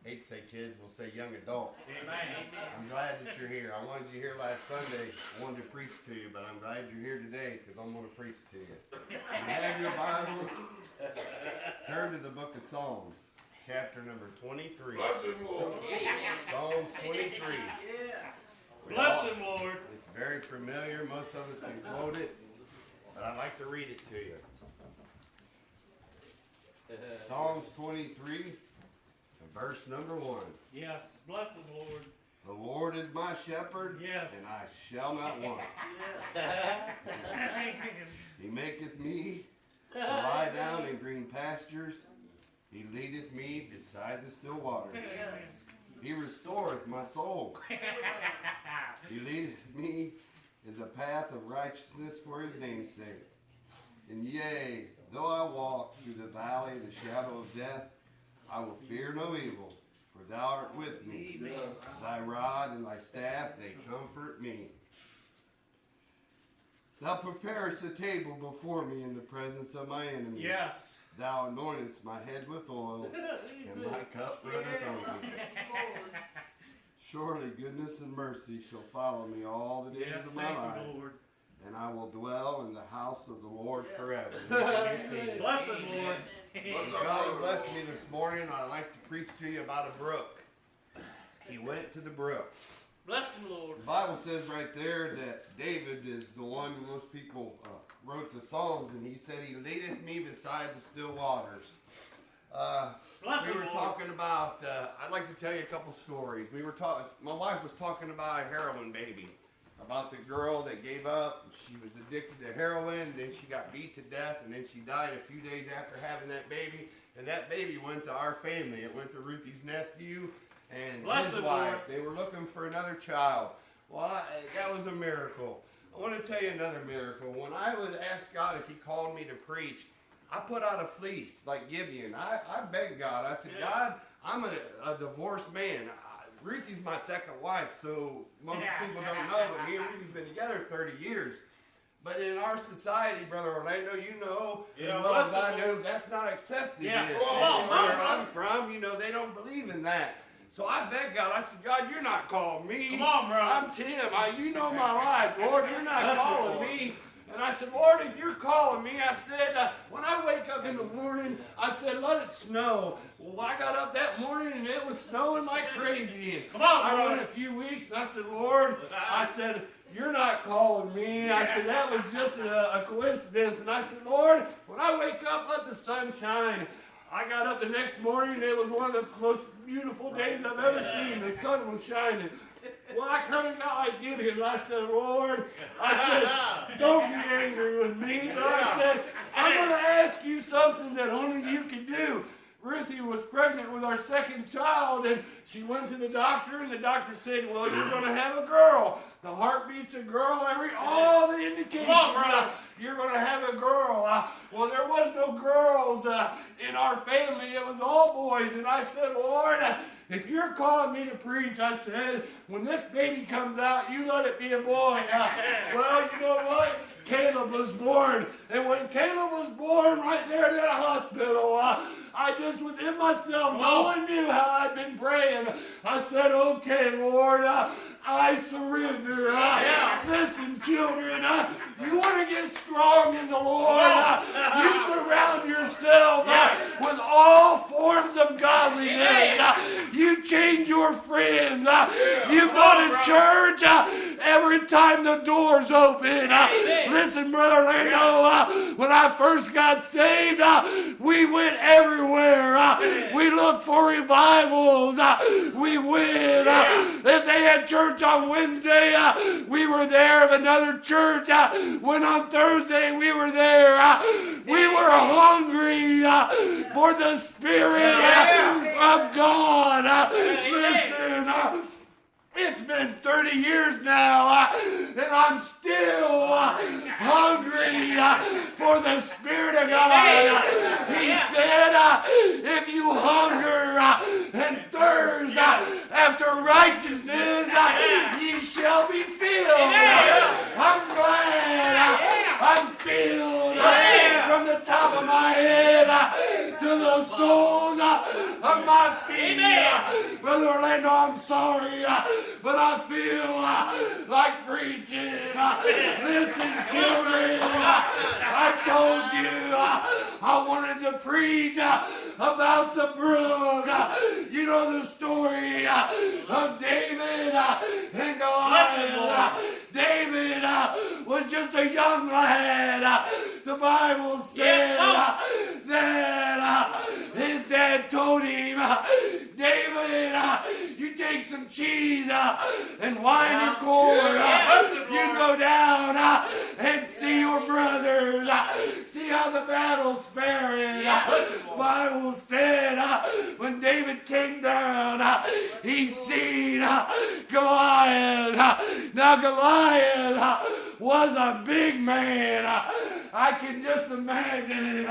hate to say kids, we'll say young adults. Amen. I'm glad that you're here. I wanted you here last Sunday. I wanted to preach to you, but I'm glad you're here today because I'm going to preach to you. You have your Bibles? Turn to the book of Psalms, chapter number 23. Bless him, Lord. Psalms 23. Yes. Bless him, Lord. It's very familiar. Most of us can quote it, but I'd like to read it to you. Psalms 23, verse number 1. Yes. Bless him, Lord. The Lord is my shepherd, Yes. and I shall not want. Amen. He maketh me to lie down in green pastures. He leadeth me beside the still waters. Yes. He restoreth my soul. He leadeth me in the path of righteousness for his name's sake. And yea, though I walk through the valley of the shadow of death, I will fear no evil, for thou art with me. Thy rod and thy staff, they comfort me. Thou preparest a table before me in the presence of my enemies. Yes. Thou anointest my head with oil, and my cup runneth over. Surely goodness and mercy shall follow me all the days Yes, of my thank life, you, Lord. and I will dwell in the house of the Lord forever. Bless him, Lord. God bless me this morning. I'd like to preach to you about a brook. He went to the brook. Bless him, Lord. The Bible says right there that David is the one who most people wrote the Psalms, and he said, He leadeth me beside the still waters. Bless We him, were Lord. talking about, I'd like to tell you a couple stories. My wife was talking about a heroin baby, about the girl that gave up. She was addicted to heroin, and then she got beat to death, and then she died a few days after having that baby. And that baby went to our family. It went to Ruthie's nephew and Bless his him, wife. Lord. They were looking for another child. Well, that was a miracle. I want to tell you another miracle. When I would ask God if he called me to preach, I put out a fleece like Gibeon. I begged God. I said, God, I'm a divorced man. Ruthie's my second wife, so most people don't know, but me and Ruthie's been together 30 years. But in our society, Brother Orlando, you know, as well as I know, that's not accepted. Yeah. Where I'm from, you know, they don't believe in that. So I begged God. I said, God, you're not calling me. Come on, bro. I'm Tim. You know my life, Lord. You're not calling me. And I said, Lord, if you're calling me, I said, when I wake up in the morning, I said, let it snow. Well, I got up that morning and it was snowing like crazy. Come on, I bro. went a few weeks and I said, Lord, I said, you're not calling me. I said, that was just a coincidence. And I said, Lord, when I wake up, let the sun shine. I got up the next morning and it was one of the most beautiful days I've ever seen. The sun was shining. Well, I kind of got like Gideon. I said, Lord, I said, don't be angry with me. But I said, I'm going to ask you something that only you can do. Ruthie was pregnant with our second child, and she went to the doctor, and the doctor said, well, you're going to have a girl. The heartbeat's a girl, all the indications, you're going to have a girl. Well, there was no girls in our family. It was all boys. And I said, Lord, if you're calling me to preach, I said, when this baby comes out, you let it be a boy. Well, you know what? Caleb was born. And when Caleb was born right there in that hospital, I just within myself, no one knew how I'd been praying. I said, okay, Lord, I surrender. Listen, children, you want to get strong in the Lord. You surround yourself with all forms of godliness. You change your friends. You go to church every time the doors open. Listen, Brother Orlando, when I first got saved, we went everywhere. We looked for revivals. We went. If they had church on Wednesday, we were there. If another church went on Thursday, we were there. We were hungry for the Spirit of God. Listen, it's been 30 years now, and I'm still hungry for the Spirit of God. He said, if you hunger and thirst after righteousness, ye shall be filled. I'm glad I'm filled from the top of my head to the soles of my feet. Brother Orlando, I'm sorry, but I feel like preaching. Listen, children, I told you I wanted to preach about the brook. You know the story of David and Goliath. David was just a young lad. The Bible said that his dad told him, David, you take some cheese and wine and corn. You go down and see your brothers. See how the battle's faring. The Bible said when David came down, he seen Goliath. Now Goliath was a big man. I can just imagine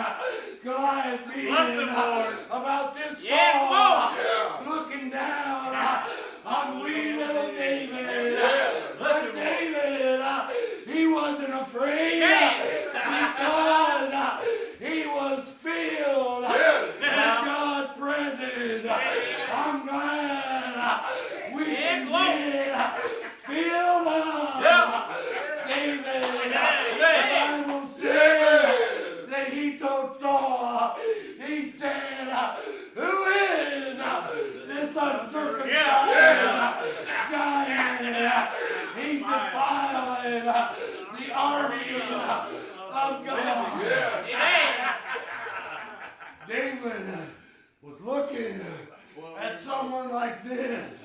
Goliath being about this tall, looking down on wee little David. But David, he wasn't afraid because he was filled with God's presence. I'm glad we can get filled up. David, the Bible said that he told Saul, he said, who is this uncircumcised giant? He's defiling the army of God. David was looking at someone like this.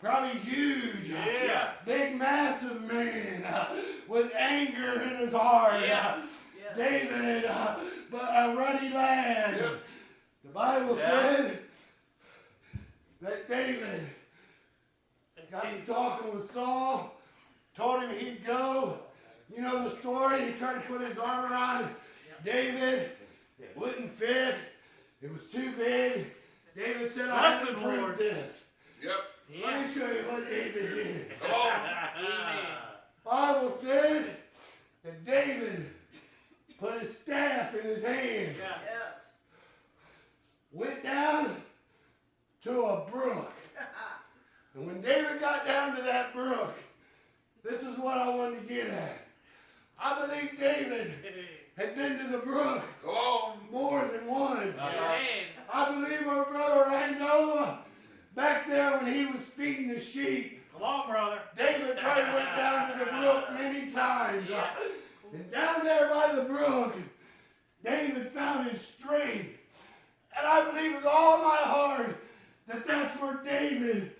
Probably huge, big, massive man with anger in his heart. David, but a ruddy lad. The Bible said that David got to talking with Saul, tried to put his arm around David. It wouldn't fit. It was too big. David said, I have to prove this. Yep. Let me show you what David did. Come on. Bible said that David put his staff in his hand. Yes. Went down to a brook. And when David got down to that brook, this is what I wanted to get at. I believe David had been to the brook Go on. more than once. Amen. I believe our brother Orlando, back there when he was feeding the sheep, Come on, brother. David probably went down to the brook many times. And down there by the brook, David found his strength. And I believe with all my heart that that's where David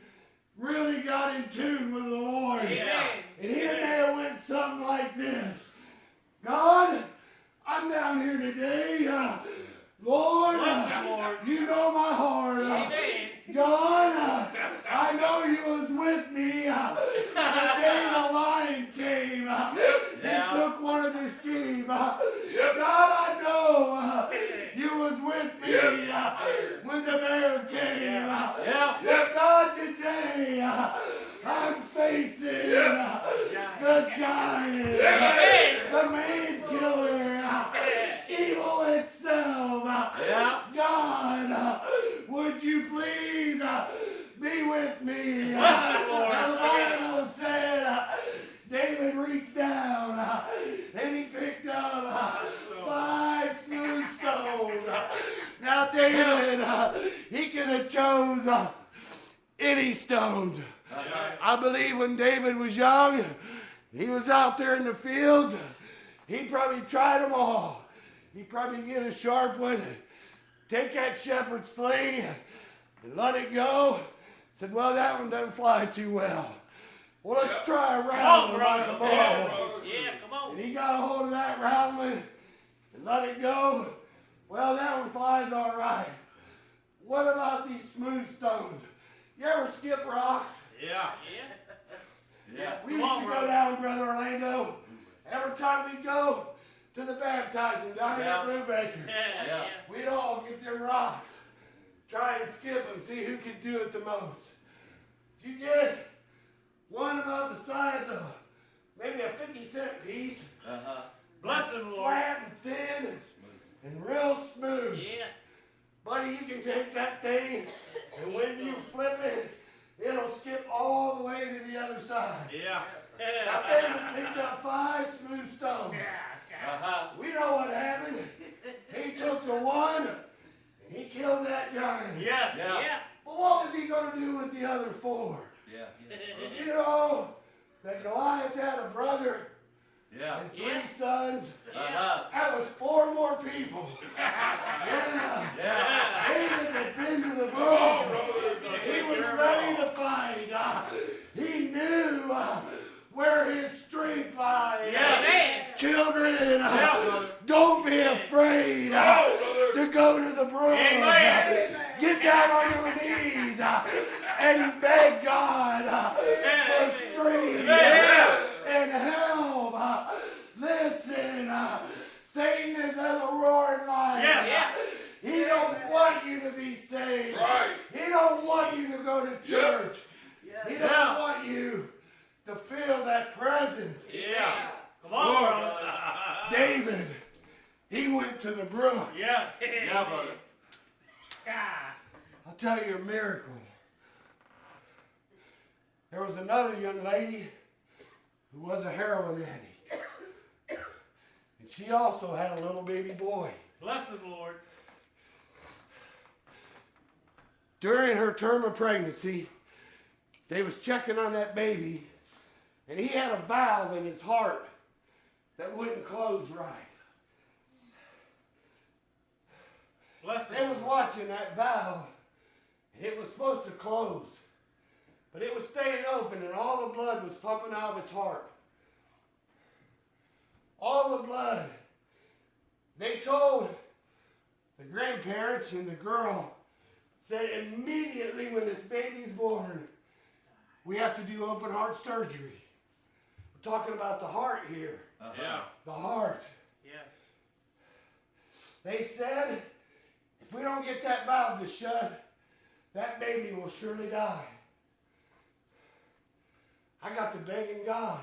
really got in tune with the Lord. Amen. And he may have went something like this. God, I'm down here today. Lord, Bless you, Lord. you know my heart. Amen. God, I know you was with me the day the lion came and took one of the sheep. God, I know you was with me when the bear came. But God, today I'm facing the giant, the man killer, evil itself. God, would you please be with me? Bless you, Lord. The Bible said David reached down and he picked up 5 smooth stones. Now David, he could have chose any stones. I believe when David was young, he was out there in the fields, he probably tried them all. He'd probably get a sharp one, take that shepherd's sling, and let it go. Said, well, that one doesn't fly too well. Well, let's try a round one like a ball. Yeah, come on. And he got a hold of that round one and let it go. Well, that one flies all right. What about these smooth stones? You ever skip rocks? Yeah. Yes. We used to go down, Brother Orlando. Every time we go to the baptizing down here at Brubaker, Yeah. we'd all get them rocks, try and skip them, see who could do it the most. If you get one about the size of maybe a 50-cent piece, Bless him, Lord. flat and thin and real smooth, Yeah. buddy, you can take that thing, and when you flip it, it'll skip all the way to the other side. Yeah. Now, David picked up 5 smooth stones. We know what happened. He took the one, and he killed that giant. Yes. Yeah. But what was he going to do with the other 4? Did you know that Goliath had a brother and 3 sons? That was 4 more people. David had been to the brook. He was ready to fight. He knew where his strength lies. Children, don't be afraid to go to the brook. Get down on your knees and beg God for strength and help. Listen, Satan is as a roaring lion. He don't want you to be saved. He don't want you to go to church. He don't want you to feel that presence. Come on, brother. David, he went to the brook. Yes. Yeah, brother. I'll tell you a miracle. There was another young lady who was a heroin addict. And she also had a little baby boy. Bless him, Lord. During her term of pregnancy, they was checking on that baby, and he had a valve in his heart that wouldn't close right. Bless They him. was watching that valve, and it was supposed to close. But it was staying open, and all the blood was pumping out of its heart. All the blood. They told the grandparents and the girl, said immediately when this baby's born, we have to do open heart surgery. talking about the heart here. Yeah. The heart. Yes. They said, if we don't get that valve to shut, that baby will surely die. I got to begging God.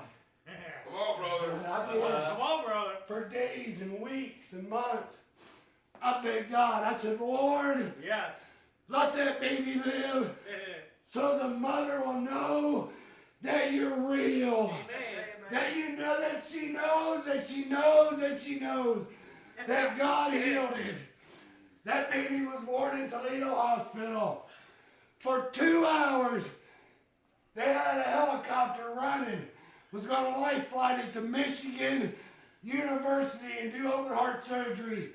Come on, brother. I did. Come on, brother. For days and weeks and months. I begged God. I said, Lord, Yes. let that baby live so the mother will know that you're real. Amen. That you know that she knows, that she knows, that she knows that God healed it. That baby was born in Toledo Hospital. For 2 hours, they had a helicopter running. Was going to life flight it to Michigan University and do open heart surgery.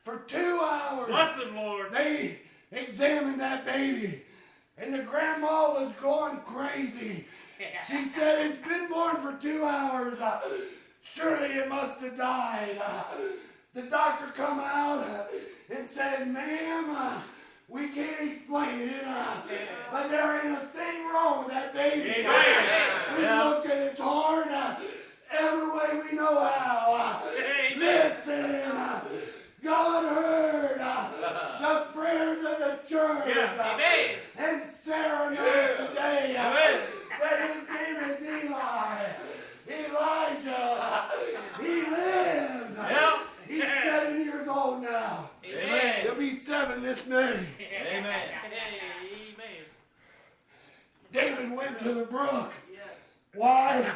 For 2 hours, Bless him, Lord. they examined that baby. And the grandma was going crazy. She said, it's been born for 2 hours. Surely it must have died. The doctor come out and said, ma'am, we can't explain it, but there ain't a thing wrong with that baby. We looked at its heart every way we know how. Listen, God heard the prayers of the church. And Sarah knows today that his name is Eli. Elijah. He lives. He's 7 years old now. Amen. He'll be 7 this May. Amen. David went to the brook. Yes. Why?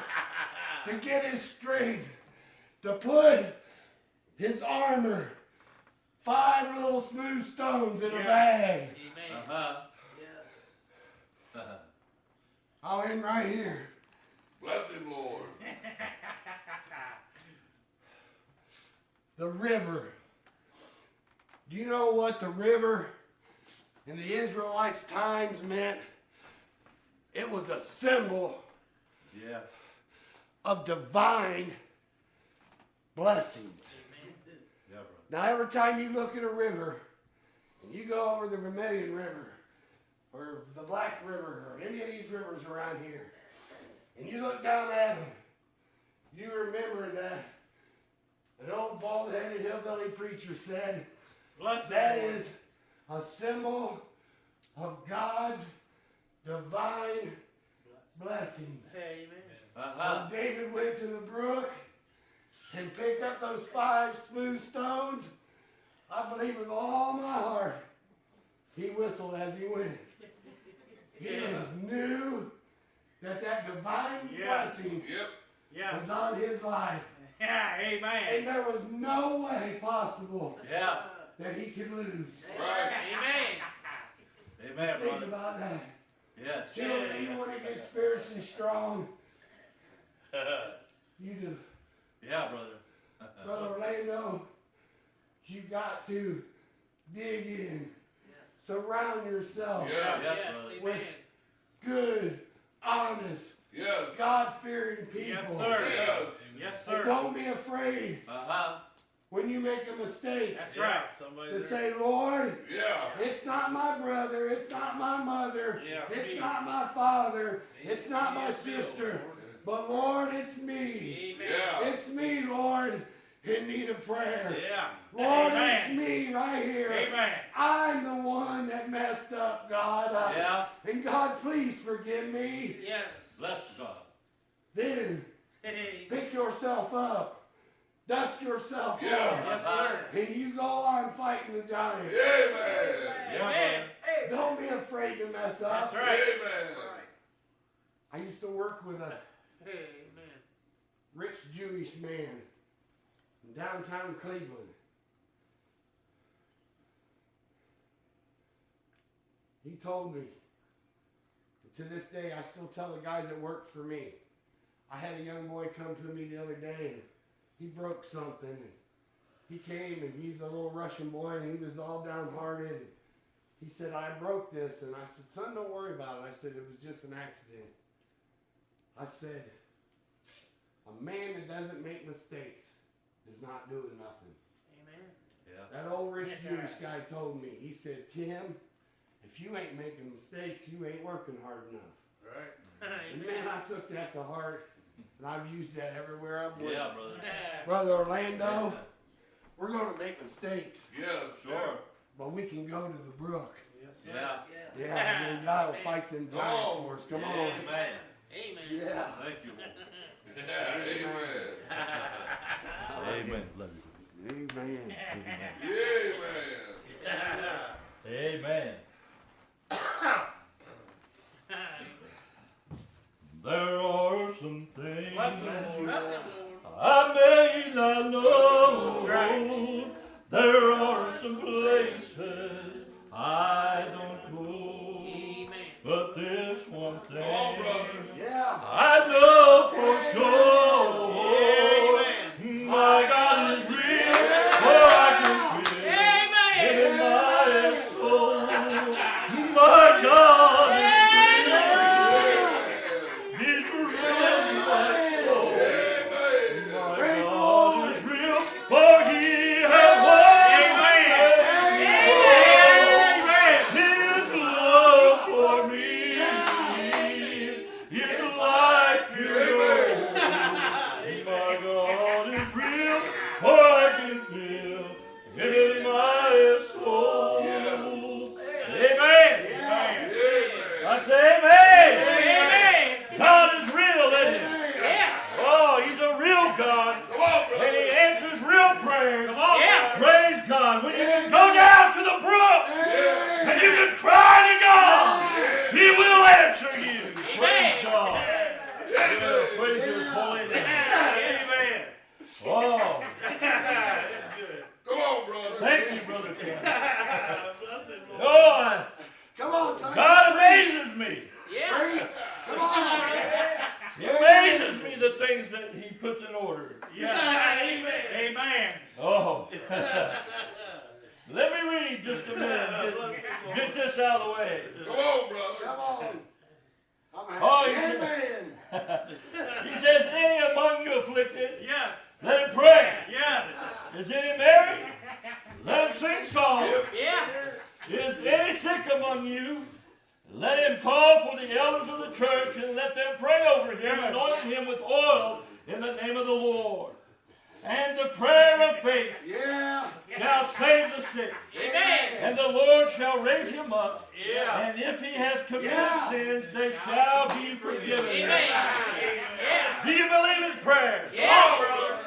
To get his strength. To put his armor. 5 little smooth stones in a bag. Amen. Yes. I'll end right here. Bless him, Lord. The river. Do you know what the river in the Israelites' times meant? It was a symbol of divine blessings. Now, every time you look at a river, and you go over the Vermilion River, or the Black River, or any of these rivers around here, and you look down at them, you remember that an old bald-headed hillbilly preacher said, that is a symbol of God's divine blessings. Amen. When David went to the brook and picked up those 5 smooth stones, I believe with all my heart, he whistled as he went. He just knew that divine blessing was on his life. Yeah, amen. And there was no way possible that he could lose. Right. Amen. Amen, Think brother. about that. Yes. Children, you want to get spiritually strong, you do. Yeah, brother. Brother Orlando, you got to dig in. Surround yourself Yes. Yes, Yes, brother. with amen. good, honest, Yes. God-fearing people. Yes, sir. Yes. Yes, And sir. don't be afraid Uh-huh. when you make a mistake That's right. Somebody to there. say, Lord, Yeah. it's not my brother, it's not my mother, Yeah. it's not my father, it's not my sister, but Lord, it's me. Amen. Yeah. It's me, Lord, in need of prayer. Yeah. Lord, Amen. it's me right here. Amen. I'm the one that messed up, God. Yeah. And God, please forgive me. Yes. Bless God. Then Hey. pick yourself up. Dust yourself Yeah. off. Yes, sir. And you go on fighting the giants. Amen. Yeah, Amen. brother. Don't be afraid to mess up. That's right. Amen. I used to work with a Amen. rich Jewish man in downtown Cleveland. He told me, and to this day I still tell the guys that work for me, I had a young boy come to me the other day and he broke something. And he came and he's a little Russian boy and he was all downhearted. He said, I broke this. And I said, son, don't worry about it. I said, it was just an accident. I said, a man that doesn't make mistakes is not doing nothing. Amen. Yeah. That old rich Jewish guy told me, he said, Tim, if you ain't making mistakes, you ain't working hard enough. Right. And man, I took that to heart. And I've used that everywhere I've went. Yeah, brother. Brother Orlando, we're going to make mistakes. Yes, sure. But we can go to the brook. Yeah. Yeah, I mean, God will fight them giants for us. Come on. Amen. Amen. Yeah. Thank you, Lord. Amen. Amen. Amen. Amen. Amen. There are some things Bless him, Lord. I may not know. That's right. There are some places I don't go. Amen. But this one thing Come on, brother. Yeah. I know for sure. My God is real, for I can feel it in my soul. My God is real. He's real in my soul. My God is real, for He has won. His love for me is like pure gold. My God is real, for I can feel it in my soul. Amen. I say amen. God is real, isn't He? Oh, He's a real God. And He answers real prayers. Praise God. When you can go down to the brook and you can cry to God, He will answer you. Praise God. Yeah, praise His holy name. Amen. Oh, That's good. Come on, brother. thank you, Brother Ken. Bless it, Lord. Oh, Come on, son. God amazes me. Preach. Come on. He amazes me the things that He puts in order. Amen. Amen. Oh. Let me read just a minute. Get this out of the way. Come on, brother. Come on. I'm happy. Oh, he said- Amen. He says, any among you afflicted, Yes. let him pray. Yes. Is any married? Let him sing songs. Yeah. Is any sick among you? Let him call for the elders of the church and let them pray over him, anointing him with oil in the name of the Lord. And the prayer of faith shall save the sick. Amen. And the Lord shall raise him up. Yeah. And if he has committed sins, they shall be forgiven. Amen. Do you believe in prayer? Yeah.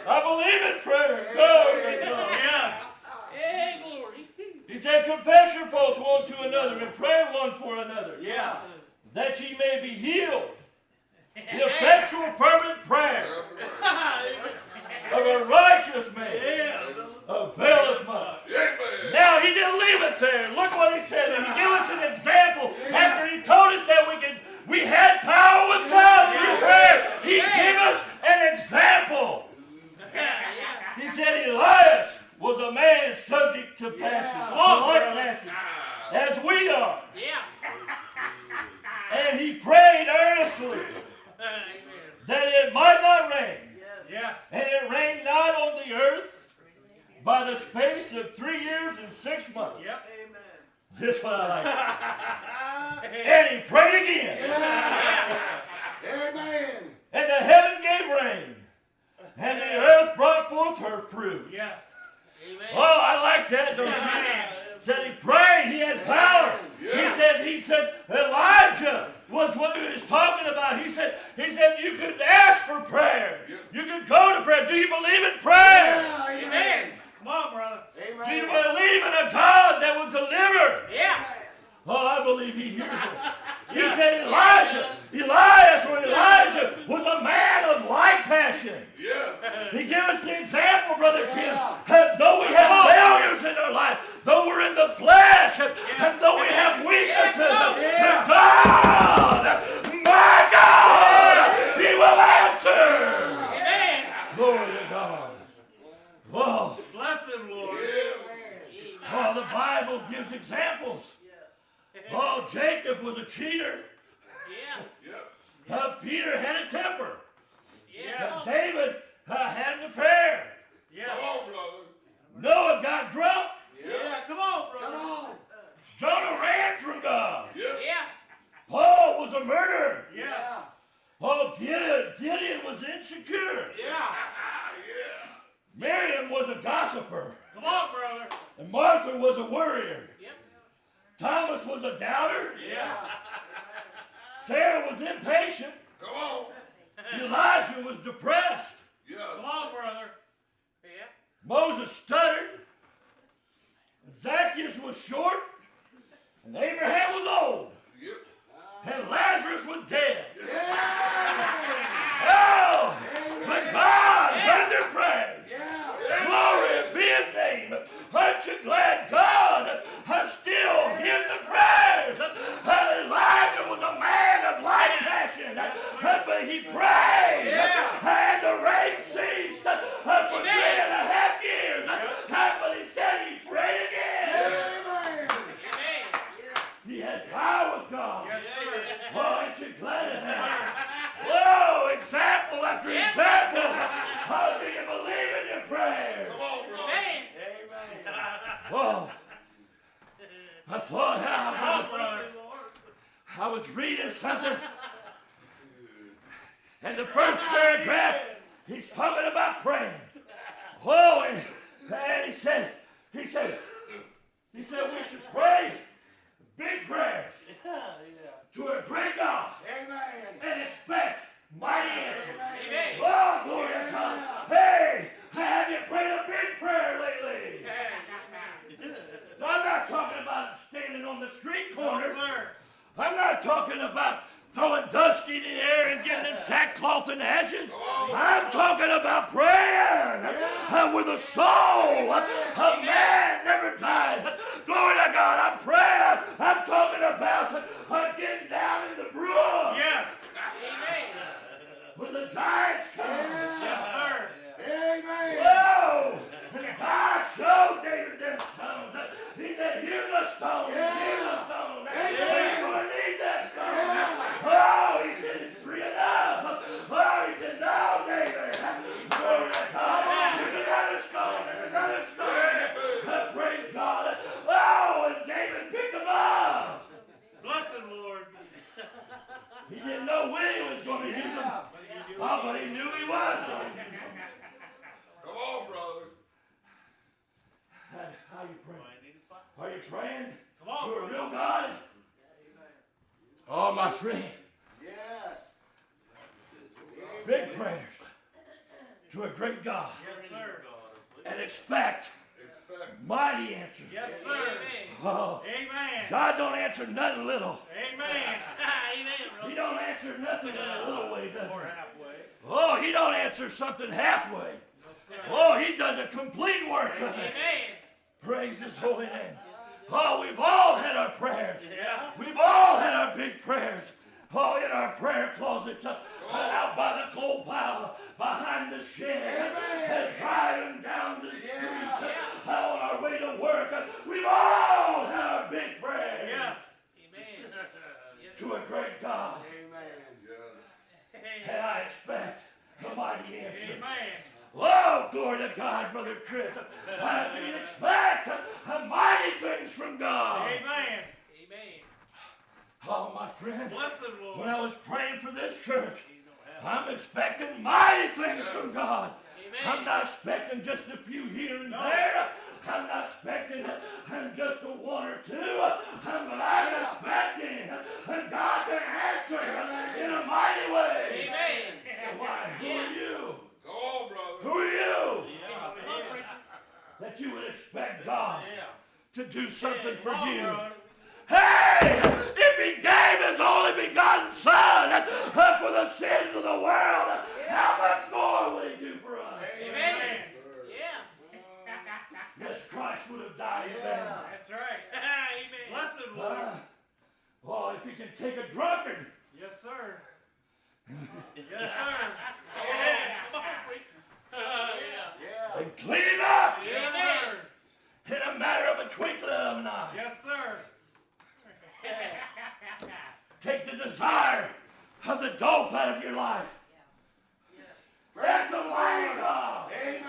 I believe in prayer. Glory to God. Yes. Hey, glory. He said, confess your faults one to another and pray one for another. Yes. That ye may be healed. The effectual fervent prayer of a righteous man availeth much. Amen. Now, he didn't leave it there. Look what he said. He gave us an example after he told us that we had power with God through prayer. He gave us an example. He said Elias was a man subject to passion, to like passion, as we are. Yeah. And he prayed earnestly that it might not rain. Yes. And it rained not on the earth by the space of 3 years and 6 months. Yep. This is what I like. And he prayed again. Amen. And the heaven gave rain. And the earth brought forth her fruit. Yes. Amen. Oh, I like that, don't you? Said he prayed, he had power. He said Elijah was what he was talking about. He said you could ask for prayer. You could go to prayer. Do you believe in prayer? Amen. Come on, brother. Do you believe in a God that will deliver? Yeah. Oh, I believe he hears us. He said Elias was a man of like passion. He gave us the example, Brother Tim. Though we have failures in our life, though we're in the flesh, and though we have weaknesses, God, my God, He will answer. Amen. Glory to God. Whoa. Bless him, Lord. Oh, the Bible gives examples. Oh, Jacob was a cheater. Yeah. Peter had a temper. Yeah. David had an affair. Yeah. Come on, brother. Noah got drunk. Yeah, come on, brother. Come on. Jonah ran from God. Yeah. Paul was a murderer. Yes. Oh, Gideon was was insecure. Yeah. Miriam was a gossiper. Come on, brother. And Martha was a worrier. Yep. Thomas was a doubter. Yeah. Sarah was impatient. Come on. Elijah was depressed. Yes. Come on, brother. Yeah. Moses stuttered. Zacchaeus was short. And Abraham was old. Yep. And Lazarus was dead. Oh, but God heard their prayers. Glory be his name. Aren't you glad God still hears the prayers? Elijah was a man of light and passion, but he prayed, and the rain ceased for 3.5 years. But he said he prayed again. He had power with God. Yes, sir. Oh, aren't you glad of that? Whoa, example after example. How do you believe in your prayers? Come on, brother. Whoa. I thought I was reading something, and the first paragraph, he's talking about praying. Whoa, and he said we should pray big prayers to a great God and expect mighty answers. Oh, glory to God. Hey, have you prayed a big prayer lately? I'm not talking about standing on the street corner. No, sir. I'm not talking about throwing dust in the air and getting in sackcloth and ashes. I'm talking about praying with a soul. A man never dies. Glory to God. I'm praying. I'm talking about getting down in the brook. Yes. Amen. When the giants come. Yes, sir. Whoa! God showed David them stones. He said, here's a stone. Here's a stone. You're going to need that stone. Oh, he said, it's free enough. Oh, he said, no, David. Glory to God. There's another stone. There's another stone. Praise God. Oh, and David picked him up. Bless him, Lord. He didn't know when he was going to use him. Oh, but he knew he was. Come on, brother. How you praying? Are you praying Come on, to a brother. real God? Oh, my friend. Yes. Big prayers to a great God. Yes, sir. And expect mighty answers. Yes, sir. Oh, Amen. God don't answer nothing little. Amen. Amen. He don't answer nothing in a little way, does Or he? halfway. Oh, he don't answer something halfway. Yes, sir. Oh, he does a complete work of it. Amen. Praise his holy name. Oh, we've all had our prayers. Yeah. We've all had our big prayers. Oh, in our prayer closets, out by the coal pile, behind the shed, and driving down the street, on our way to work. We've all had our big prayers. Yes. Amen. To a great God. Yes. And I expect a mighty answer. Amen. Oh, glory to God, Brother Chris. I do expect mighty things from God. Amen. Amen. Oh, my friend, Bless him, Lord. when I was praying for this church, I'm expecting mighty things from God. Amen. I'm not expecting just a few here and there. I'm not expecting just a one or two. But I'm expecting God to answer in a mighty way. Amen. So why? Who are you? Go on, brother. Who are you? That you would expect God to do something for Come on, you. brother. Hey, if he gave his only begotten Son for the sins of the world, how much more will he do for us? Amen. Yeah. Yes, Christ would have died for them. That's right. Amen. Bless him, Lord. Oh, if he can take a drunkard Yes, sir. Yes, sir. Yeah. Come on, preacher. and clean him up Yes, sir. in a matter of a twinkling of an eye. Yes, sir. Take the desire of the dope out of your life. That's a mighty God. Amen.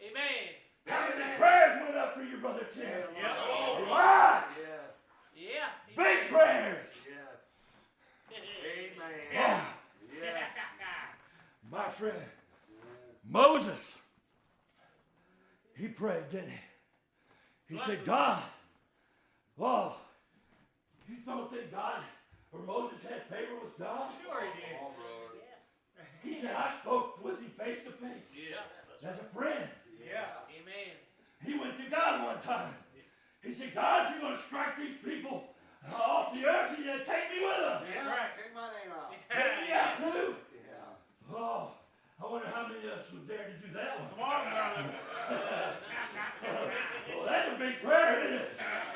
Amen. How many prayers went up for your brother Tim? Yep. Lots. Yes. Yeah. Big prayers. Yes. Amen. Yeah. Yes. My My friend, Moses, he prayed, didn't he? He said, God, oh, you thought that God or Moses had favor with God? Sure he did. He said, I spoke with him face to face. Yeah. As a friend. Yes. Amen. He went to God one time. He said, God, if you're going to strike these people off the earth, you got to take me with them. That's right. Take my name out. Take me out too. Yeah. Oh, I wonder how many of us would dare to do that one. Come on, brother. Well, that's a big prayer, isn't it?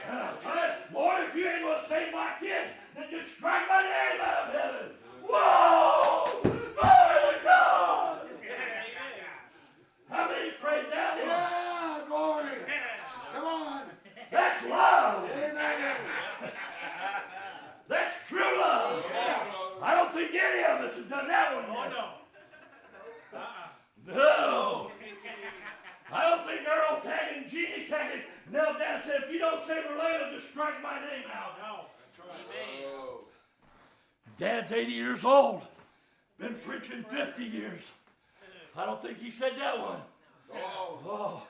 And I'll tell you, Lord, if you ain't going to save my kids, then just strike my name out of heaven. Whoa! Glory to God! How many prayed that one? Yeah, glory. Come on. That's love. Amen. That's true love. I don't think any of us have done that one Oh, yet. no. No. I don't think Earl Taggart, Jeannie Taggart knelt down and said, if you don't save Orlando, just strike my name out. No. Amen. Dad's 80 years old. Been preaching 50 years. I don't think he said that one. Oh.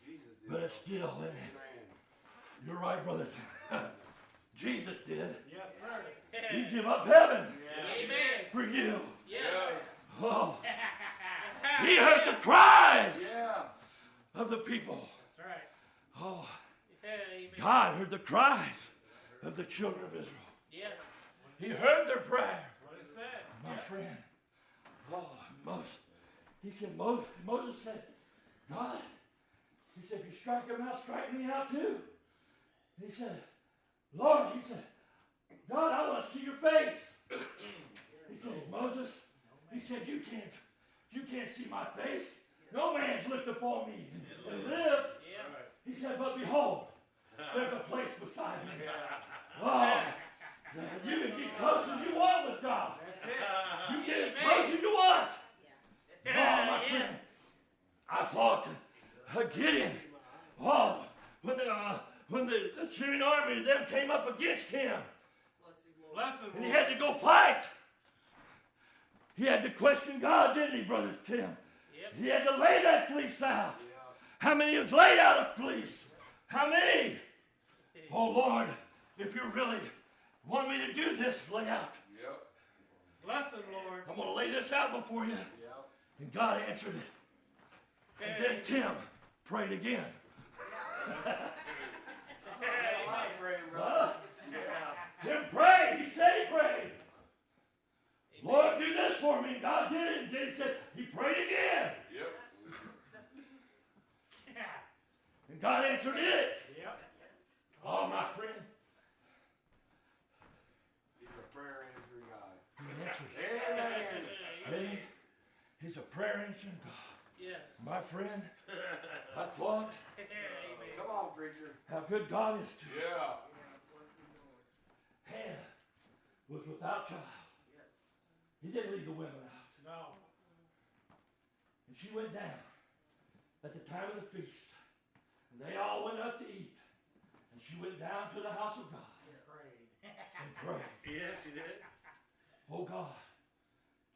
Jesus did. But it's still, Amen. you're right, brother. Jesus did. Yes, sir. He give up heaven Amen. for you. Yes. Oh. He heard the cries Yeah. of the people. That's right. Oh. Amen. God heard the cries of the children of Israel. Yes. He heard their prayer. What it said. My friend. Oh, Moses. He said, Moses said, God, he said, if you strike him out, strike me out too. He said, Lord, he said, God, I want to see your face. He said, Moses, he said, you can't see my face. No man's looked upon me and lived. He said, but behold, there's a place beside me. Oh, you can get close as you want with God. That's it. You get as close as you want. Oh, my friend, I thought Gideon, oh, when the Assyrian army, them came up against him, Bless him, and he Lord. had to go fight. He had to question God, didn't he, Brother Tim? Yep. He had to lay that fleece out. How many has laid out a fleece? How many? Oh, Lord, if you really want me to do this, lay out. Yep. Bless him, Lord. I'm going to lay this out before you. And God answered it. And then Tim prayed again. Tim prayed. He said he prayed. Lord, do this for me. God did it. And then he said, he prayed again. Yep. And God answered it. Yep. Oh, my friend. He's a prayer answering God. He answers. Hey, he's a prayer answering God. Yes. My friend, I thought Come on, preacher. how good God is to us. Yeah. Hannah was without child. He didn't leave the women out. No. And she went down at the time of the feast. And they all went up to eat. And she went down to the house of God and prayed. Yes, she did. Oh God,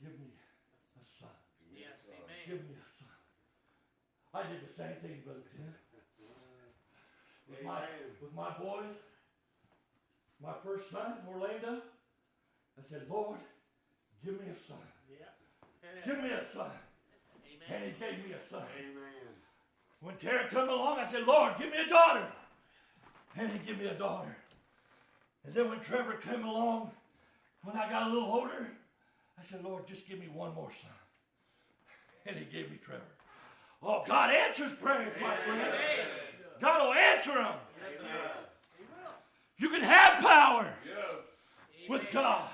give me a son. Yes. Amen. Give me a son. I did the same thing, Brother Tim. With my boys, my first son, Orlando, I said, Lord, give me a son. Yeah. Give me a son. Amen. And he gave me a son. Amen. When Tara come along, I said, Lord, give me a daughter. And he gave me a daughter. And then when Trevor came along, when I got a little older, I said, Lord, just give me one more son. And he gave me Trevor. Oh, God answers prayers, my friend. God will answer them. Yes, sir. You can have power Yes. with Amen. God.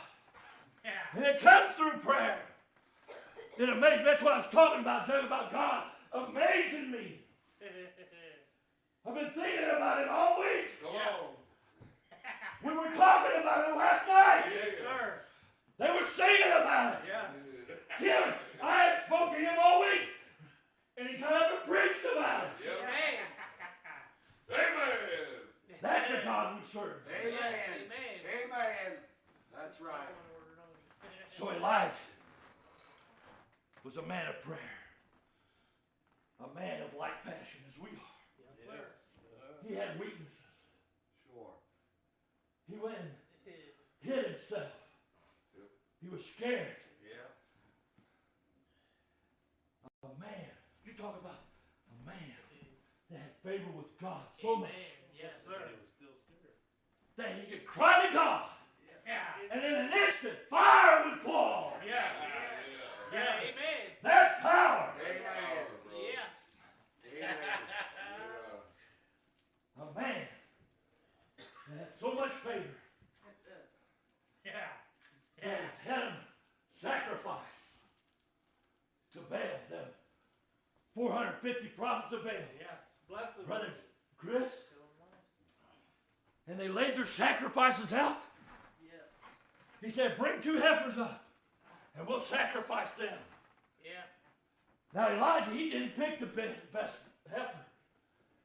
Yeah. And it comes through prayer. It amazes me. That's what I was talking about God amazing me. I've been thinking about it all week. Come on. We were talking about it last night. Yes, sir. They were singing about it. Yes. Tim, I had spoke to him all week, and he got up and preached about it. Yep. Amen. Amen. That's the God we serve. Amen. Amen. Amen. That's right. So Elijah, was a man of prayer. A man of like passion as we are. Yes, sir. He had weaknesses. Sure. He went and hid himself. He was scared. Yeah. A man. You talk about a man that had favor with God so much Yes, sir. He was still scared. that he could cry to God. Yeah. And in an instant, fire would fall. Yeah. Yeah. Amen. That's power. Yes. A man that has so much favor Yeah. that has had him sacrifice to Baal, them 450 prophets of Baal. Yes. Bless him. Brother Chris, and they laid their sacrifices out. Yes. He said, bring 2 heifers up, and we'll sacrifice them. Yeah. Now Elijah, he didn't pick the best heifer.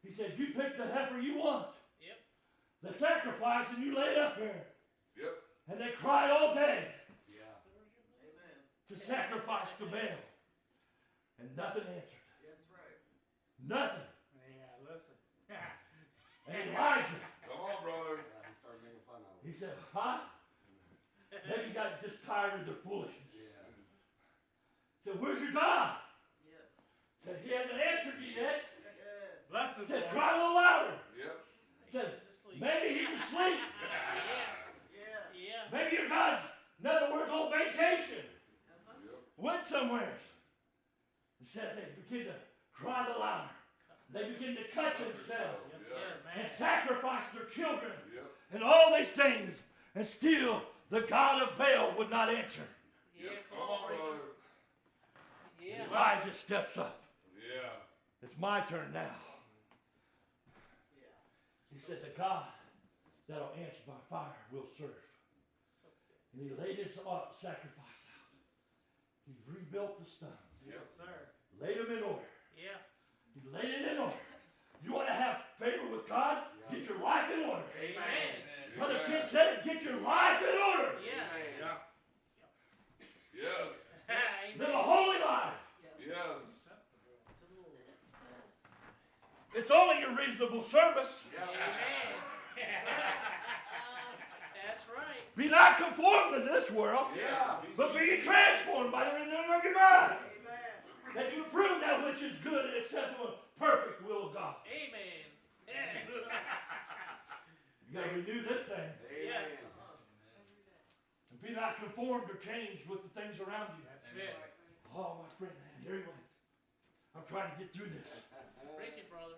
He said, you pick the heifer you want. Yep. The sacrifice, and you lay it up there. Yep. And they cried all day Yeah. to sacrifice to Baal. And nothing answered. That's right. Nothing. Yeah. Listen. And Elijah, Come on, brother. Yeah, he started making fun of him. he said, huh? Maybe he got just tired of their foolishness. Yeah. Said, where's your God? Yes. Said, he hasn't answered you yet. Good. Bless him. Said, Lord. cry a little louder. Yep. Said, maybe he's asleep. Yes. Yeah. Maybe your God's, in other words, on vacation. Uh-huh. Went somewhere. He said they begin to cry the louder. They begin to cut themselves and sacrifice their children Yep. and all these things. And still, the God of Baal would not answer. Yeah. Come on, brother. Yeah. Elijah steps up. Yeah. It's my turn now. He said, the God that'll answer by fire will serve. And he laid his sacrifice out. He rebuilt the stones. Yes, sir. Laid them in order. Yeah. He laid it in order. You want to have favor with God? Get your life in order. Amen. Brother Tim said it, get your life in order. Yes. Yes. Live a holy life. Yes. It's only your reasonable service. Amen. That's right. Be not conformed to this world, Yeah. but be ye transformed by the renewing of your mind. Amen. That you prove that which is good and acceptable and perfect will of God. Amen. You got to renew this thing. Yes. And be not conformed or changed with the things around you. That's it. Oh, my friend, here he went. I'm trying to get through this. Preach it, brother.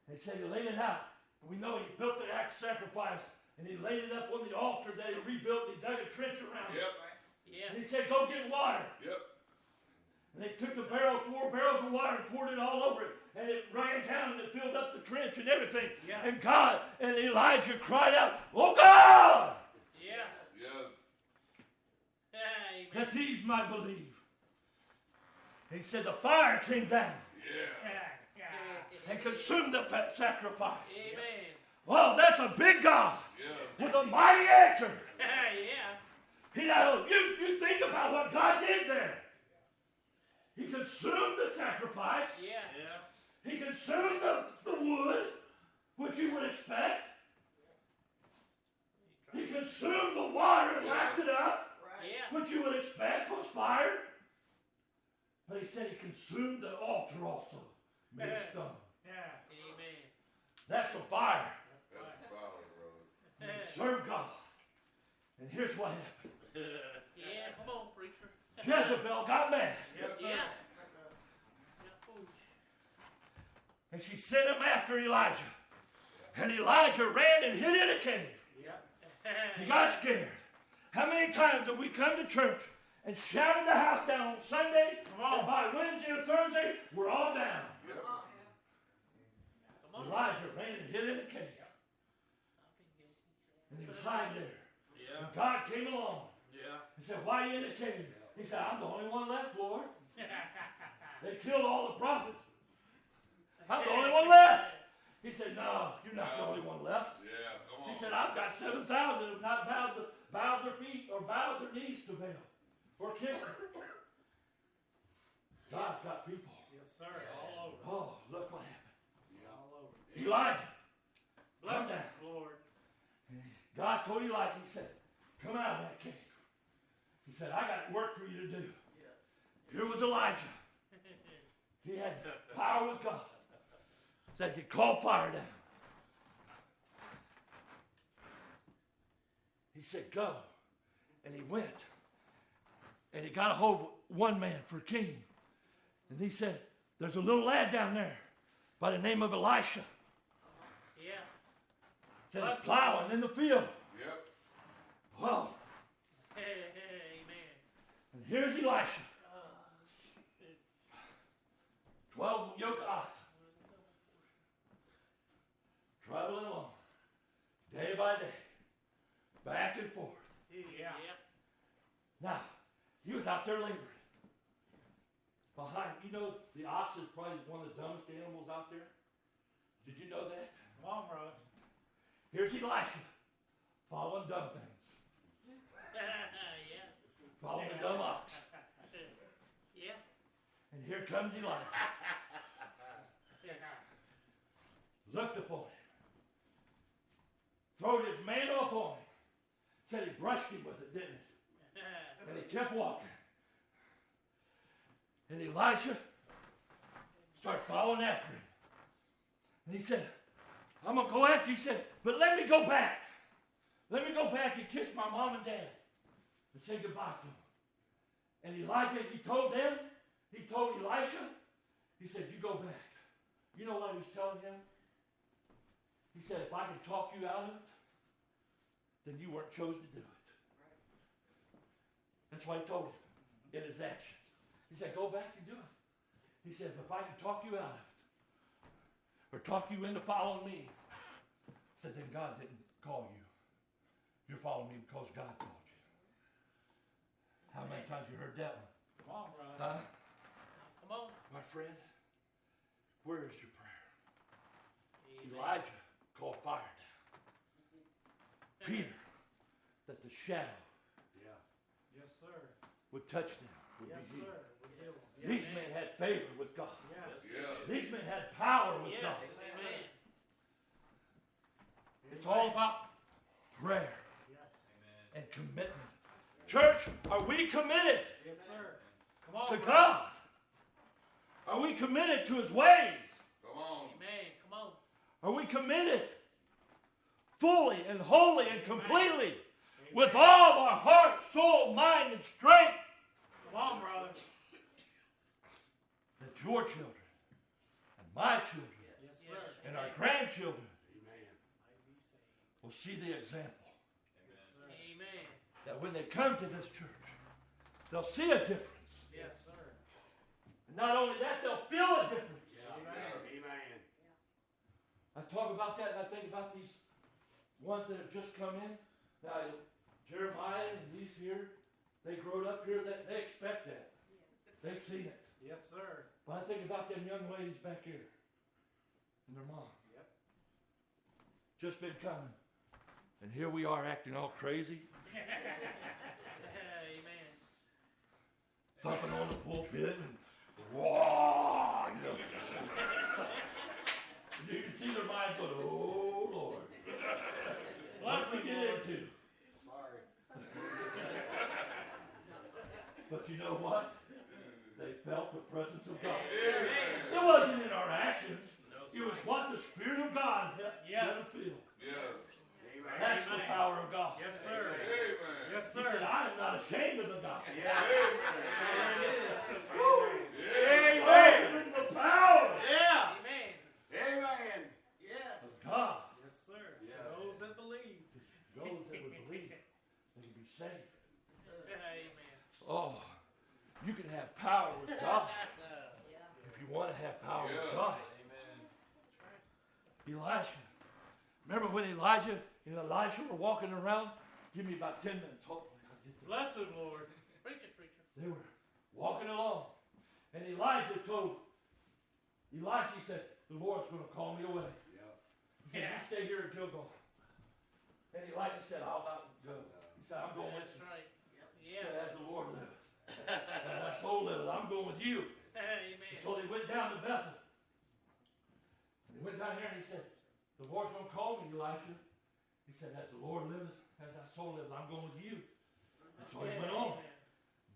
He said he laid it out. And we know he built the act sacrifice and he laid it up on the altar that he rebuilt and he dug a trench around it. Yep. Yeah. And he said, go get water. Yep. And they took the 4 barrels of water and poured it all over it. And it ran down and it filled up the trench and everything. Yes. And God and Elijah cried out, oh God, Yes. Yes. Amen. that these might believe. He said the fire came down Yeah. and consumed the sacrifice. Amen. Well, that's a big God Yes. with a mighty answer. Yeah. You think about what God did there. He consumed the sacrifice. Yeah. He consumed the wood, which you would expect. He consumed the water and lapped it up, Yeah. which you would expect was fire. But he said he consumed the altar also, made of stone. Amen. That's a fire. That's a fire, brother. Serve God. And here's what happened. Yeah. Come on, preacher. Jezebel got mad. Yes, sir. Yeah. Foolish. And she sent him after Elijah. And Elijah ran and hid in a cave. He got scared. How many times have we come to church and shouted the house down on Sunday, and by Wednesday or Thursday, we're all down? Yep. Elijah ran and hid in a cave. And he was hiding there. Yeah. And God came along. Yeah. He said, why are you in the cave? He said, I'm the only one left, Lord. They killed all the prophets. I'm the only one left. He said, no, you're not the only one left. Yeah. Come on. He said, I've got 7,000 who have not bowed their feet or bowed their knees to Baal or kissed him. And he was hiding there. And God came along. And he said, I'm the only one left. He said, I'm the only one left. He said, no, you're not the only one left. He said, I've got 7,000 who have not bowed their feet or bowed their knees to Baal or kissed him. God's got people. Yes, sir. All over. Oh, look what happened. All over. Elijah. Bless come him, down. Lord. God told Elijah, he said, come out of that cave. He said, I got work for you to do. Yes. Here was Elijah. He had power with God. Said he could call fire down. He said, go. And he went. And he got a hold of one man for king. And he said, there's a little lad down there by the name of Elisha. Yeah. Said he's plowing in the field. Yep. Well, Amen. and here's Elisha. 12 yoke oxen. Traveling along. Day by day. Back and forth. Yeah. Now, he was out there laboring. Behind, you know, the ox is probably one of the dumbest animals out there. Did you know that? Come on, brother. Here's Elisha, following dumb things. Yeah. Following the dumb ox. Yeah. And here comes Elijah. Looked upon him. Throwed his mantle upon him. Said he brushed him with it, didn't it? And he kept walking. And Elisha started following after him. And he said, I'm going to go after you. He said, but let me go back. Let me go back and kiss my mom and dad and say goodbye to them. And Elijah, he told Elisha, he said, you go back. You know what he was telling him? He said, if I can talk you out of it, then you weren't chosen to do it. That's what he told him in his actions. He said, go back and do it. He said, but if I can talk you out of it, or talk you into following me, said, then God didn't call you. You're following me because God called you. How many times you heard that one? Come on, brother. Huh? Come on. My friend, where is your prayer? Elijah called fire down. Peter, that the shadow Yes, sir. would touch them. Would Yes, be healed. sir. Would heal them. These men had favor with God. Yes. These men had power with Yes. God. Amen. It's all about prayer Yes. and commitment. Church, are we committed Yes, sir. Come on, to brother. God? Are we committed to His ways? Come on. Amen. Come on. Are we committed fully and wholly and completely with all of our heart, soul, mind, and strength? Come on, brother. That your children and my children Yes, sir. and our grandchildren Might be saved. will see the example. Amen. That when they come to this church, they'll see a difference. Yes, sir. And not only that, they'll feel a difference. Amen. I talk about that and I think about these ones that have just come in. Now, Jeremiah and these here, they growed up here, they expect that. They've seen it. Yes, sir. But I think about them young ladies back here and their mom. Yep. Just been coming. And here we are acting all crazy, Amen. thumping on the pulpit and whoa, you know. And you can see their minds going, oh Lord. What's Bless he him, get Lord. into? Sorry. But you know what? They felt the presence of God. It wasn't in our actions. It was what the Spirit of God let us feel. Yes. That's the power of God. Yes, sir. Amen. Yes, He sir. said, I am not ashamed of the gospel. Amen. The power Yeah. Amen. Amen. of Yes. God. Yes, sir. Yes. To those that believe. Those that would believe, they can be saved. Amen. Oh, you can have power with God if you want to have power with God. Elisha. Remember when Elijah and Elisha were walking around? Give me about 10 minutes. Hopefully I'll get there. Bless him, Lord. Preach it, preacher. They were walking along. And Elijah told Elisha, he said, the Lord's going to call me away. He said, you stay here in Gilgal. And Elisha said, I'll not go. He said, I'm going with That's you. right. He Yeah. said, as the Lord liveth, as my soul liveth, I'm going with you. Amen. So they went down to Bethel. They went down here and he said, the Lord's going to call me, Elisha. He said, as the Lord liveth, as thy soul lives, I'm going with you. And so he went on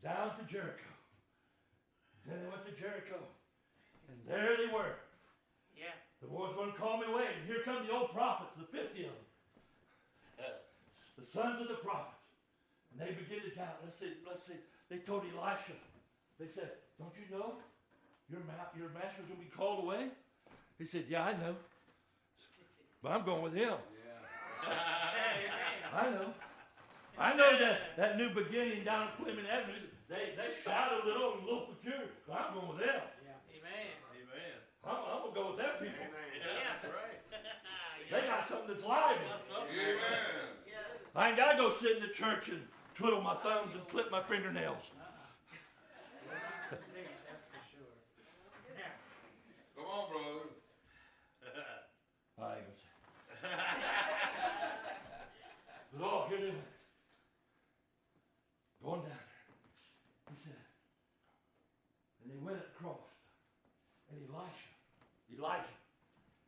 down to Jericho. Then they went to Jericho. And there they were. Yeah. The Lord's going to call me away. And here come the old prophets, the 50 of them. The sons of the prophets. And they begin to doubt. Let's see. They told Elisha. They said, don't you know your master's going to be called away? He said, yeah, I know. But I'm going with him. I know that new beginning down at Clement Avenue, they shout a little peculiar. But I'm going with them. Amen. I'm going to go with them people. Yeah, that's right. They got something that's lively. Amen. Yes. I ain't got to go sit in the church and twiddle my thumbs and clip my fingernails. That's for sure. Yeah. Come on, brother. I ain't gonna say. But oh, here they went. Going down there. He said, and they went across. And Elijah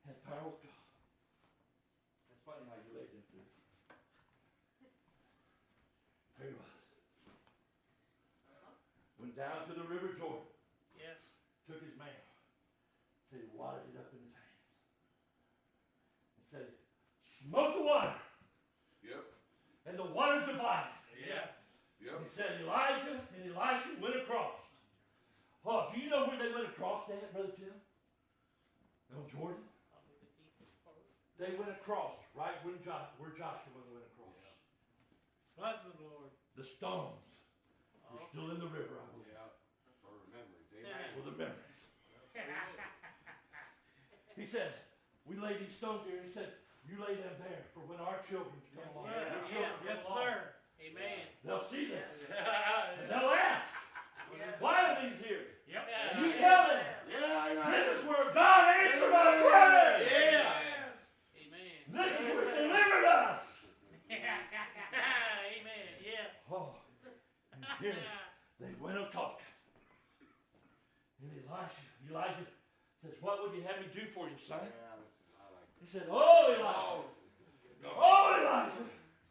had power with God. That's funny how you laid them through. There he was. Went down to the river Jordan. Yes. Took his mantle. Said, watered it up in his hands. And said, smoke the water. Yep. And the waters divided. Yes. Yep. He said, Elijah and Elisha went across. Oh, do you know where they went across that, Brother Tim? On Jordan? They went across, right where Joshua went across. Bless the Lord. The stones were still in the river, I believe. Yeah. For remembrance. Amen. For the memories. He says, we lay these stones here. He says, you lay them there for when our children come Yes, along. sir. Your children come Yes, along. sir. Amen. They'll see this. And they'll ask, why are these here? Yep. And you tell them, Yeah, amen. this is where God answered our prayer. Yeah. Amen. This is where He delivered us. Amen. Yeah. Oh, and here they went up talking. And Elijah says, what would you have me do for you, son? Yeah, I like He said, oh, Elijah. Oh, Elijah.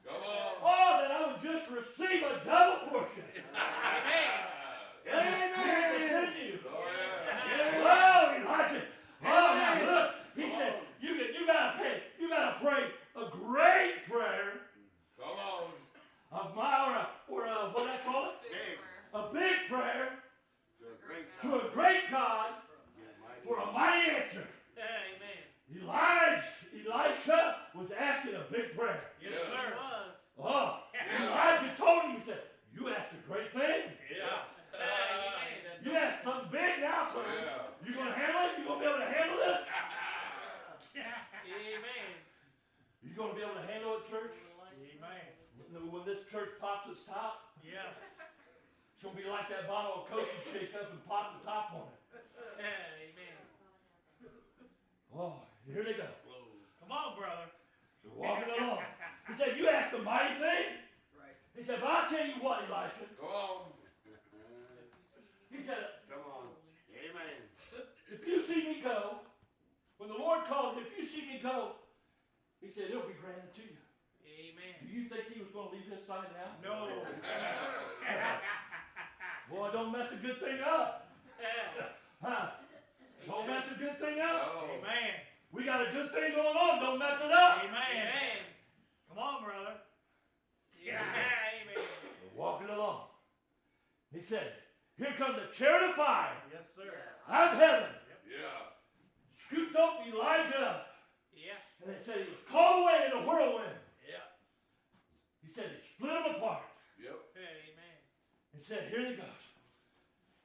Come on. Oh, that I would just receive a double portion. Amen. Continue. Oh, yeah. Oh, Elijah. Oh, now look. He said, you gotta pray a great prayer Come on. of what I call it? A big prayer to a great God for a mighty answer. Amen. Elisha was asking a big prayer. Yes, sir. Oh, Elijah told him, he said, you asked a great thing. Yeah. You asked something big now, son. Yeah. You gonna handle it? You gonna be able to handle this? Amen. You gonna be able to handle it, church? Amen. When this church pops its top, Yes. it's gonna be like that bottle of Coke you shake up and pop the top on it. Amen. Oh, here they go. Come on, brother. They're walking along. He said, you asked a mighty thing? Right. He said, but I'll tell you what, Elisha. Come on. He said, Come on. Amen. if you see me go, when the Lord called him, if you see me go, he said, it'll be granted to you. Amen. Do you think he was going to leave his side now? No. Boy, don't mess a good thing up. Huh? Don't mess a good thing up. Oh. Amen. We got a good thing going on. Don't mess it up. Amen. Come on, brother. Yeah. Amen. We're walking along. He said, here comes the chariot of fire Yes, sir. out of heaven. Yeah. Scooped up Elijah up. Yeah. And they said he was caught away in a whirlwind. Yeah. He said he split them apart. Yep. Amen. He said, here he goes.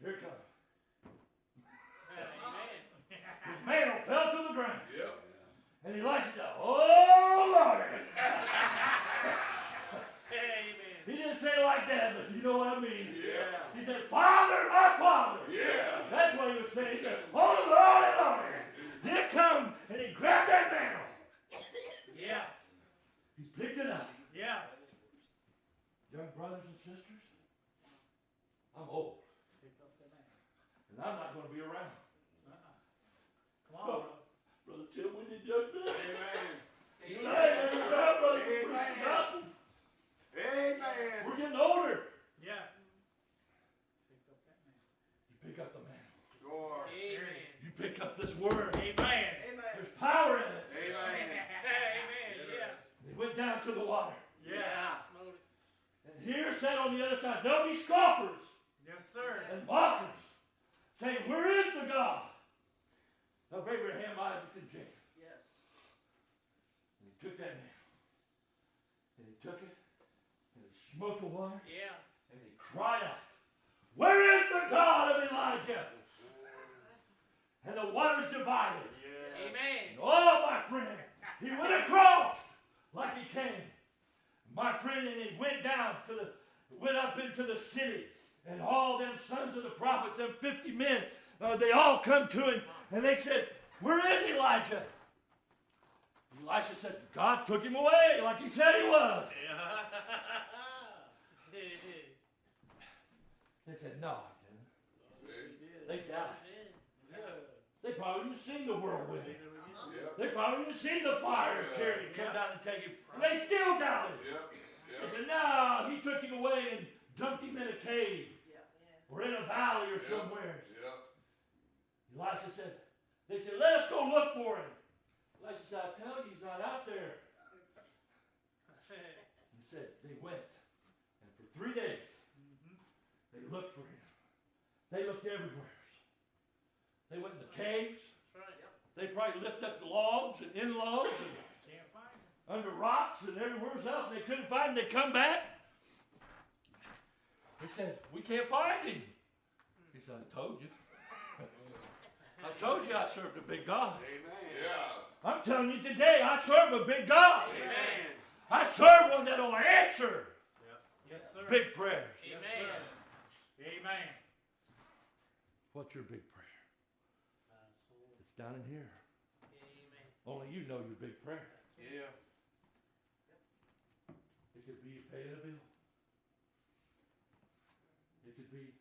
Here it comes. Amen. His mantle fell to the ground. Yep. And Elisha said, oh, Lord. Amen. He didn't say it like that, but you know what I mean. Yeah. He said, Father, my Father. Yeah. That's what he was saying. He said, oh, Lord, Lord. Here come. And he grabbed that mantle. Yes. He picked it up. Yes. Young brothers and sisters, I'm old. and I'm not going to be around. Come on, bro. Brother Tim, we did just that. Amen. You like it, brother, preach the gospel. Amen. We're getting older. Yes. You pick up the mantle. Sure. Amen. You pick up this word. Amen. There's power in it. Amen. Amen. Yes. They went down to the water. Yeah. And here said on the other side, there'll be scoffers Yes, sir. and mockers, saying, where is the God of Abraham, Isaac, and Jacob? Yes. And he took that mantle, and he took it, and he smote the water, Yeah. and he cried out, where is the God of Elijah? And the waters divided. Yes. Amen. And oh, my friend, he went across like he came. My friend, and he went up into the city, and all them sons of the prophets, them 50 men, they all come to him, and they said, where is Elijah? Elisha said, God took him away like he said he was. They said, no, he didn't. They doubted. They probably didn't see the whirlwind. They probably didn't see the fire chariot come down and take him. And they still doubted. They said, no, he took him away and dumped him in a cave. Or in a valley or somewhere. Elisha said, they said, let us go look for him. Elisha said, I tell you, he's not out there. He said, they went. And for 3 days, they looked for him. They looked everywhere. They went in the caves. They probably lifted up the logs and in logs and Can't find him. under rocks and everywhere else. And they couldn't find him. They come back. They said, we can't find him. He said, I told you. I told you I served a big God. Amen. I'm telling you today, I serve a big God. Amen. I serve one that will answer Yes, sir. big prayers. Yes, sir. Amen. What's your big prayer? It's down in here. Amen. Only you know your big prayer. Yeah. It could be paying a bill. It could be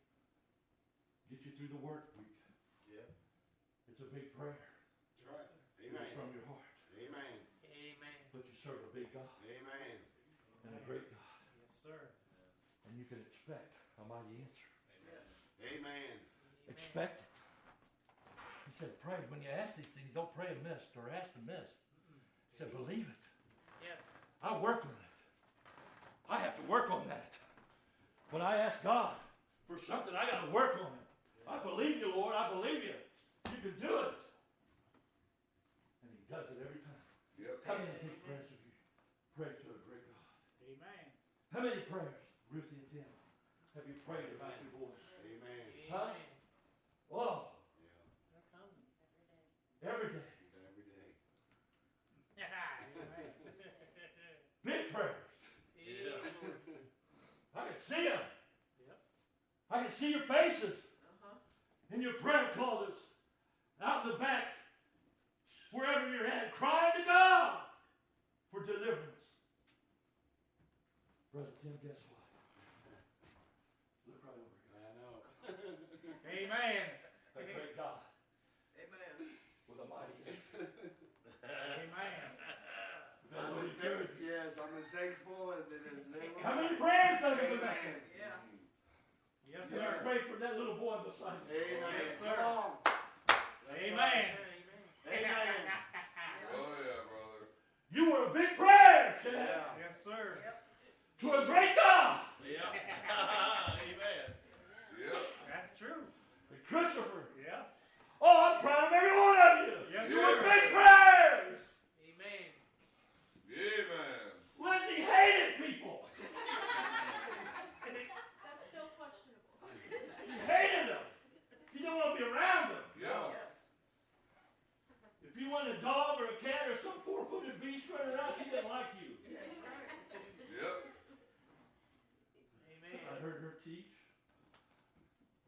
get you through the work week. Yeah. It's a big prayer. That's right. It's Amen. from your heart. Amen. Amen. But you serve a big God Amen. and a great God. Yes, sir. And you can expect a mighty answer. Yes. Amen. Expect it. He said, pray. When you ask these things, don't pray amiss or ask amiss. He said, believe it. Yes. I work on it. I have to work on that. When I ask God for something, I got to work on it. I believe you, Lord. I believe you. You can do it. And he does it every time. Yes. How many big prayers have you prayed to a great God? Amen. How many prayers, Ruthie and Tim, have you prayed about your voice? Amen. Huh? Amen. Oh, They're coming. every day. Every day. Amen. Big prayers. Yeah. I can see them. Yep. I can see your faces in your prayer closets, out in the back, wherever you're at, crying to God for deliverance. Brother Tim, guess what? Look right over here. I know. Amen. A great God Amen. with a mighty answer. Amen. Yes, I'm as thankful as it is. How many prayers does it message? Yeah. Yes, You sir. pray for that little boy beside you. Amen. Yes, sir. Come on. That's Amen. right. Amen. Amen. Oh yeah, brother. You were a big prayer, Chad, Yeah. Yes, sir. to a great God. Yeah. Amen. Yep. That's true. And Christopher. Yes. Oh, I'm proud of every one of you. Yes, You sir. were big prayers. Amen. Amen. Lindsay hated people. That's still questionable. She hated them. She didn't want to be around them. Yeah. Yes. If you want a dog or a cat or some four-footed beast running around, she didn't like you. Yep. Amen. I heard her teach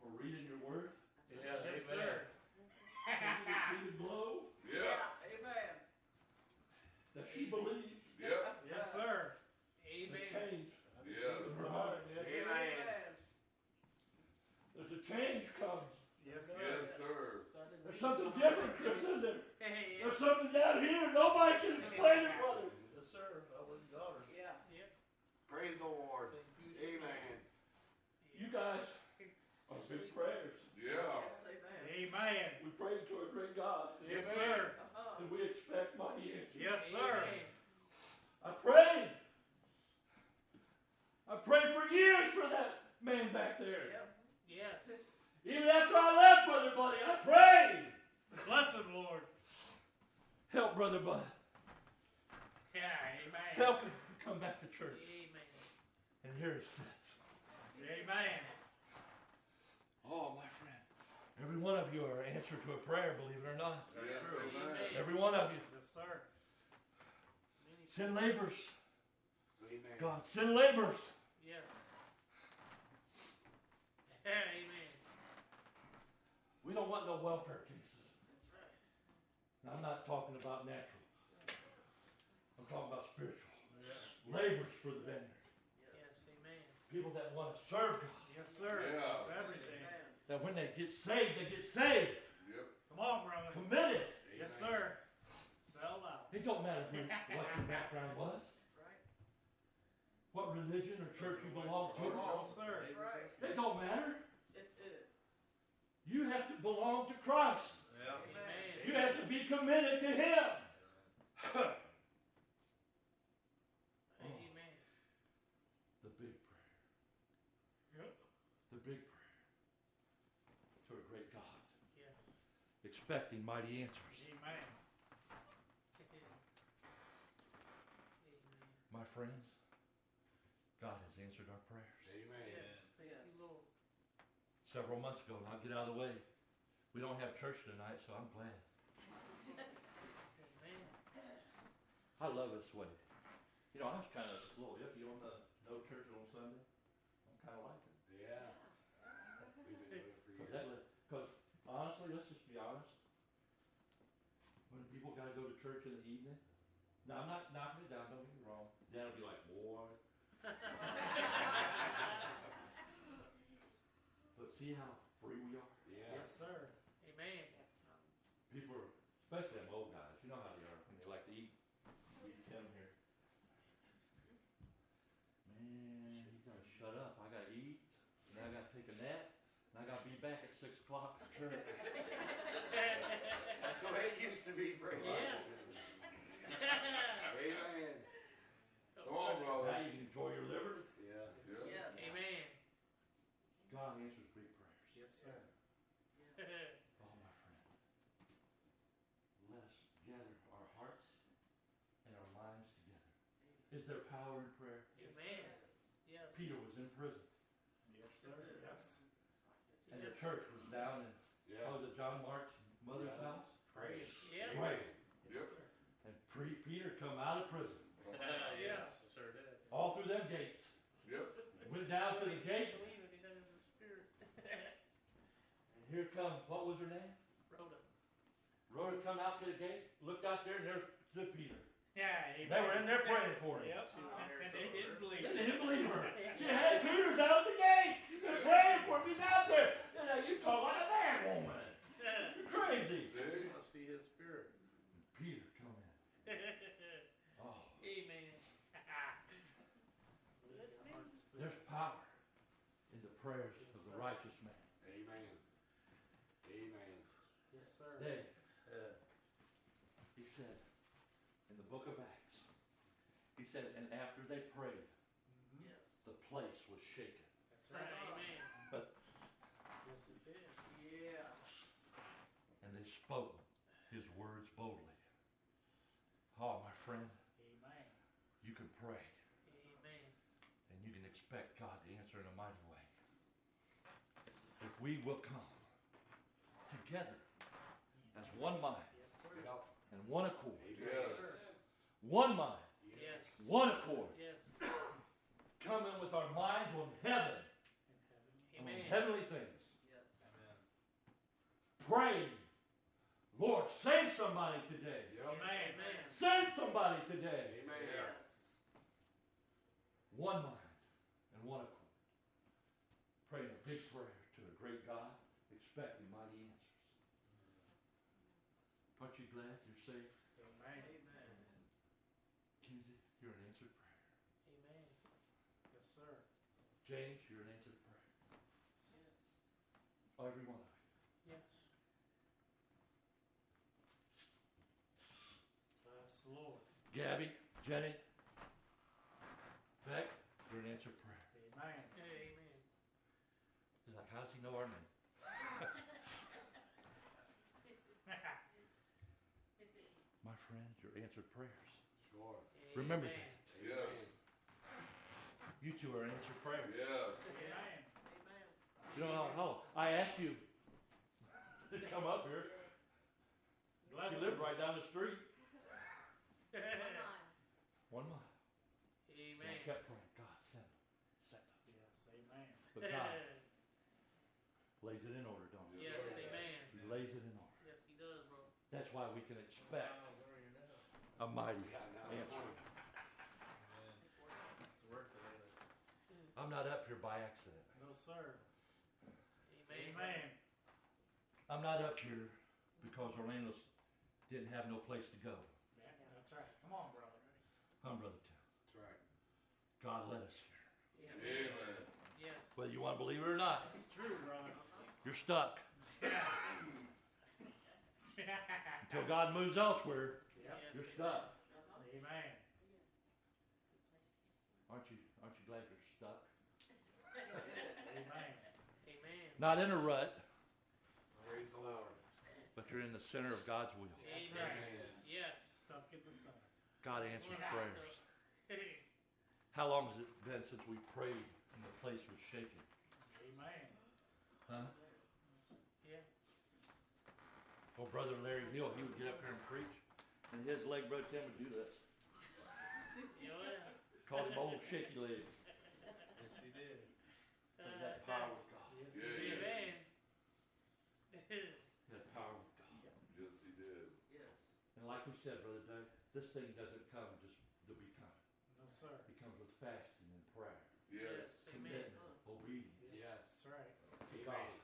or read in your word. Yeah. Yes, Amen. sir. You can see There's something different, Chris, isn't there? Hey, There's something down here. Nobody can explain it, brother. Yes, sir. I wouldn't daughter. Yeah. Yep. Praise the Lord. Amen. You guys are big prayers. Yeah. Yes, amen. Amen. We pray to a great God. Yes, sir. Uh-huh. And we expect mighty answers. Yes, sir. I prayed. I prayed for years for that man back there. Yep. Yes. Even after I left Brother Buddy, I prayed. Bless him, Lord. Help Brother Buddy. Yeah, amen. Help him come back to church. Amen. And here he sits. Amen. Oh, my friend. Every one of you are answered to a prayer, believe it or not. Yes, Amen. amen. Every one of you. Yes, sir. Send laborers. Amen. God, send laborers. Yes. Amen. We don't want no welfare cases. That's right. And I'm not talking about natural. I'm talking about spiritual. Yes. Laborers for the vineyard. Yes, amen. People that want to serve God. Yes, sir. Yeah. Everything. That when they get saved, they get saved. Yep. Come on, brother. Committed. Yes, sir. Sell out. It don't matter what your background was. Right. What religion or church you belong to. Oh, sir. That's right. It don't matter. It. You have to belong to Christ. Yeah. Amen. You have to be committed to Him. Amen. The big prayer. Yep. The big prayer. To a great God. Yes. Expecting mighty answers. Amen. My friends, God has answered our prayers. Amen. Yes. Thank Yes. you, Lord. Several months ago, I'll get out of the way. We don't have church tonight, so I'm glad. Amen. I love this way. You know, I was kind of a little iffy on the no church on Sunday. I'm kind of liking it. Yeah. We've been doing it for years. Because honestly, let's just be honest. When people got to go to church in the evening, now I'm not knocking it down, don't get me wrong. Dad will be like, boy. But see how free we are? Yeah. Yes, sir. Amen. People are, especially them old guys, you know how they are when they like to eat. We eat them here. Man, you gotta shut up. I gotta eat, and I gotta take a nap, and I gotta be back at 6 o'clock for church. That's the way it used to be, Frank. Yeah. Amen. Come on, brother. Now you can enjoy your liberty. Yeah. Yeah. Yes. Amen. God answers big prayers. Yes, sir. Oh, my friend. Let us gather our hearts and our minds together. Is there power in prayer? Amen. Yes. Peter was in prison, Yes, sir. Yes. and the church was down in Yeah. John Mark's mother's Yeah. house. Praise. Yeah. Praying. Yep. And Peter come out of prison, Yes. Sure did. all through them gates. Yep. Went down to the gate, Believe it, he knows the spirit. and here come, what was her name? Rhoda. Rhoda come out to the gate, looked out there, and there's the Peter. Yeah, They were in there praying for him. Yep. And they didn't believe They it. didn't believe her. She said, hey, Peter's out the gate. They're praying for him. He's out there. You talk like a man woman. You're crazy. See? I see his spirit. Peter, come in. Oh, Amen. there's power in the prayers of the righteous man. Amen. Amen. Yes, sir. They, he said in the book of Acts, he said, and after they prayed, Yes. the place was shaken. That's right. Amen. Yes, it did. Yeah. And they spoke his words boldly. Oh, my friend, Amen. you can pray. Amen. And you can expect God to answer in a mighty way. If we will come together as one mind Yes, sir. Yep. and one accord. Yes. One mind, Yes. one accord. Yes. Coming with our minds on heaven and on Amen. heavenly things. Yes. Praying. Lord, save somebody today. Yep. Amen. Save somebody today. Amen. Yes. One mind and one accord. Praying a big prayer to a great God, expecting mighty answers. Aren't you glad you're saved? Amen. Kinsey, you're an answered prayer. Amen. Yes, sir. James, you're an answered prayer. Yes. Every one of you. Yes. Bless the Lord. Gabby, Jenny, Beck, you're an answered prayer. Amen. Amen. He's like, how does he know our name? My friend, your answered prayers. Sure. Remember Amen. that. Yes. You two are answered prayers. Yes. Amen. You know how I asked you to come up here. Bless You him. live right down the street. 1 mile. 1 mile. Amen. And I kept praying, God, send them. Send them. Yes, amen. But God lays it in order, don't he? Yes, amen. He lays it in order. Yes, he does, bro. That's why we can expect a mighty answer. It's worth it. I'm not up here by accident. No, sir. Amen. I'm not up here because Orlando didn't have no place to go. Yeah, that's right. Come on, brother. I'm Brother Tim. That's right. God led us here. Amen. Yes. Whether you want to believe it or not, It's true, brother. you're stuck. Until God moves elsewhere, Yep. you're stuck. Amen. Aren't you glad you're stuck? Amen. Amen. Not in a rut, Praise the Lord. but you're in the center of God's will. Amen. right. Yes. Stuck in the sun. God answers prayers. How long has it been since we prayed and the place was shaking? Amen. Huh? Yeah. Well, Brother Larry Hill, he would get up here and preach, and his leg, Brother Tim, would do this. Yeah. Called him old shaky legs. Yes, he did. But he had power with God. Yes, Yeah, he did. Amen. He had power with God. Yes, he did. And like we said, Brother Doug, this thing doesn't come just to be kind. No, sir. It comes with fasting and prayer, Yes. Amen. commitment, obedience Yes. That's right. to God.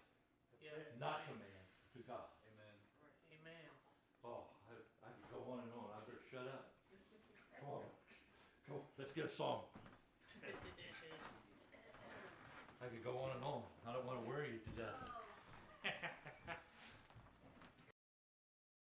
Yes. Not to man, to God. Amen. Amen. Oh, I could go on and on. I better shut up. Come on. Come on. Let's get a song. I could go on and on. I don't want to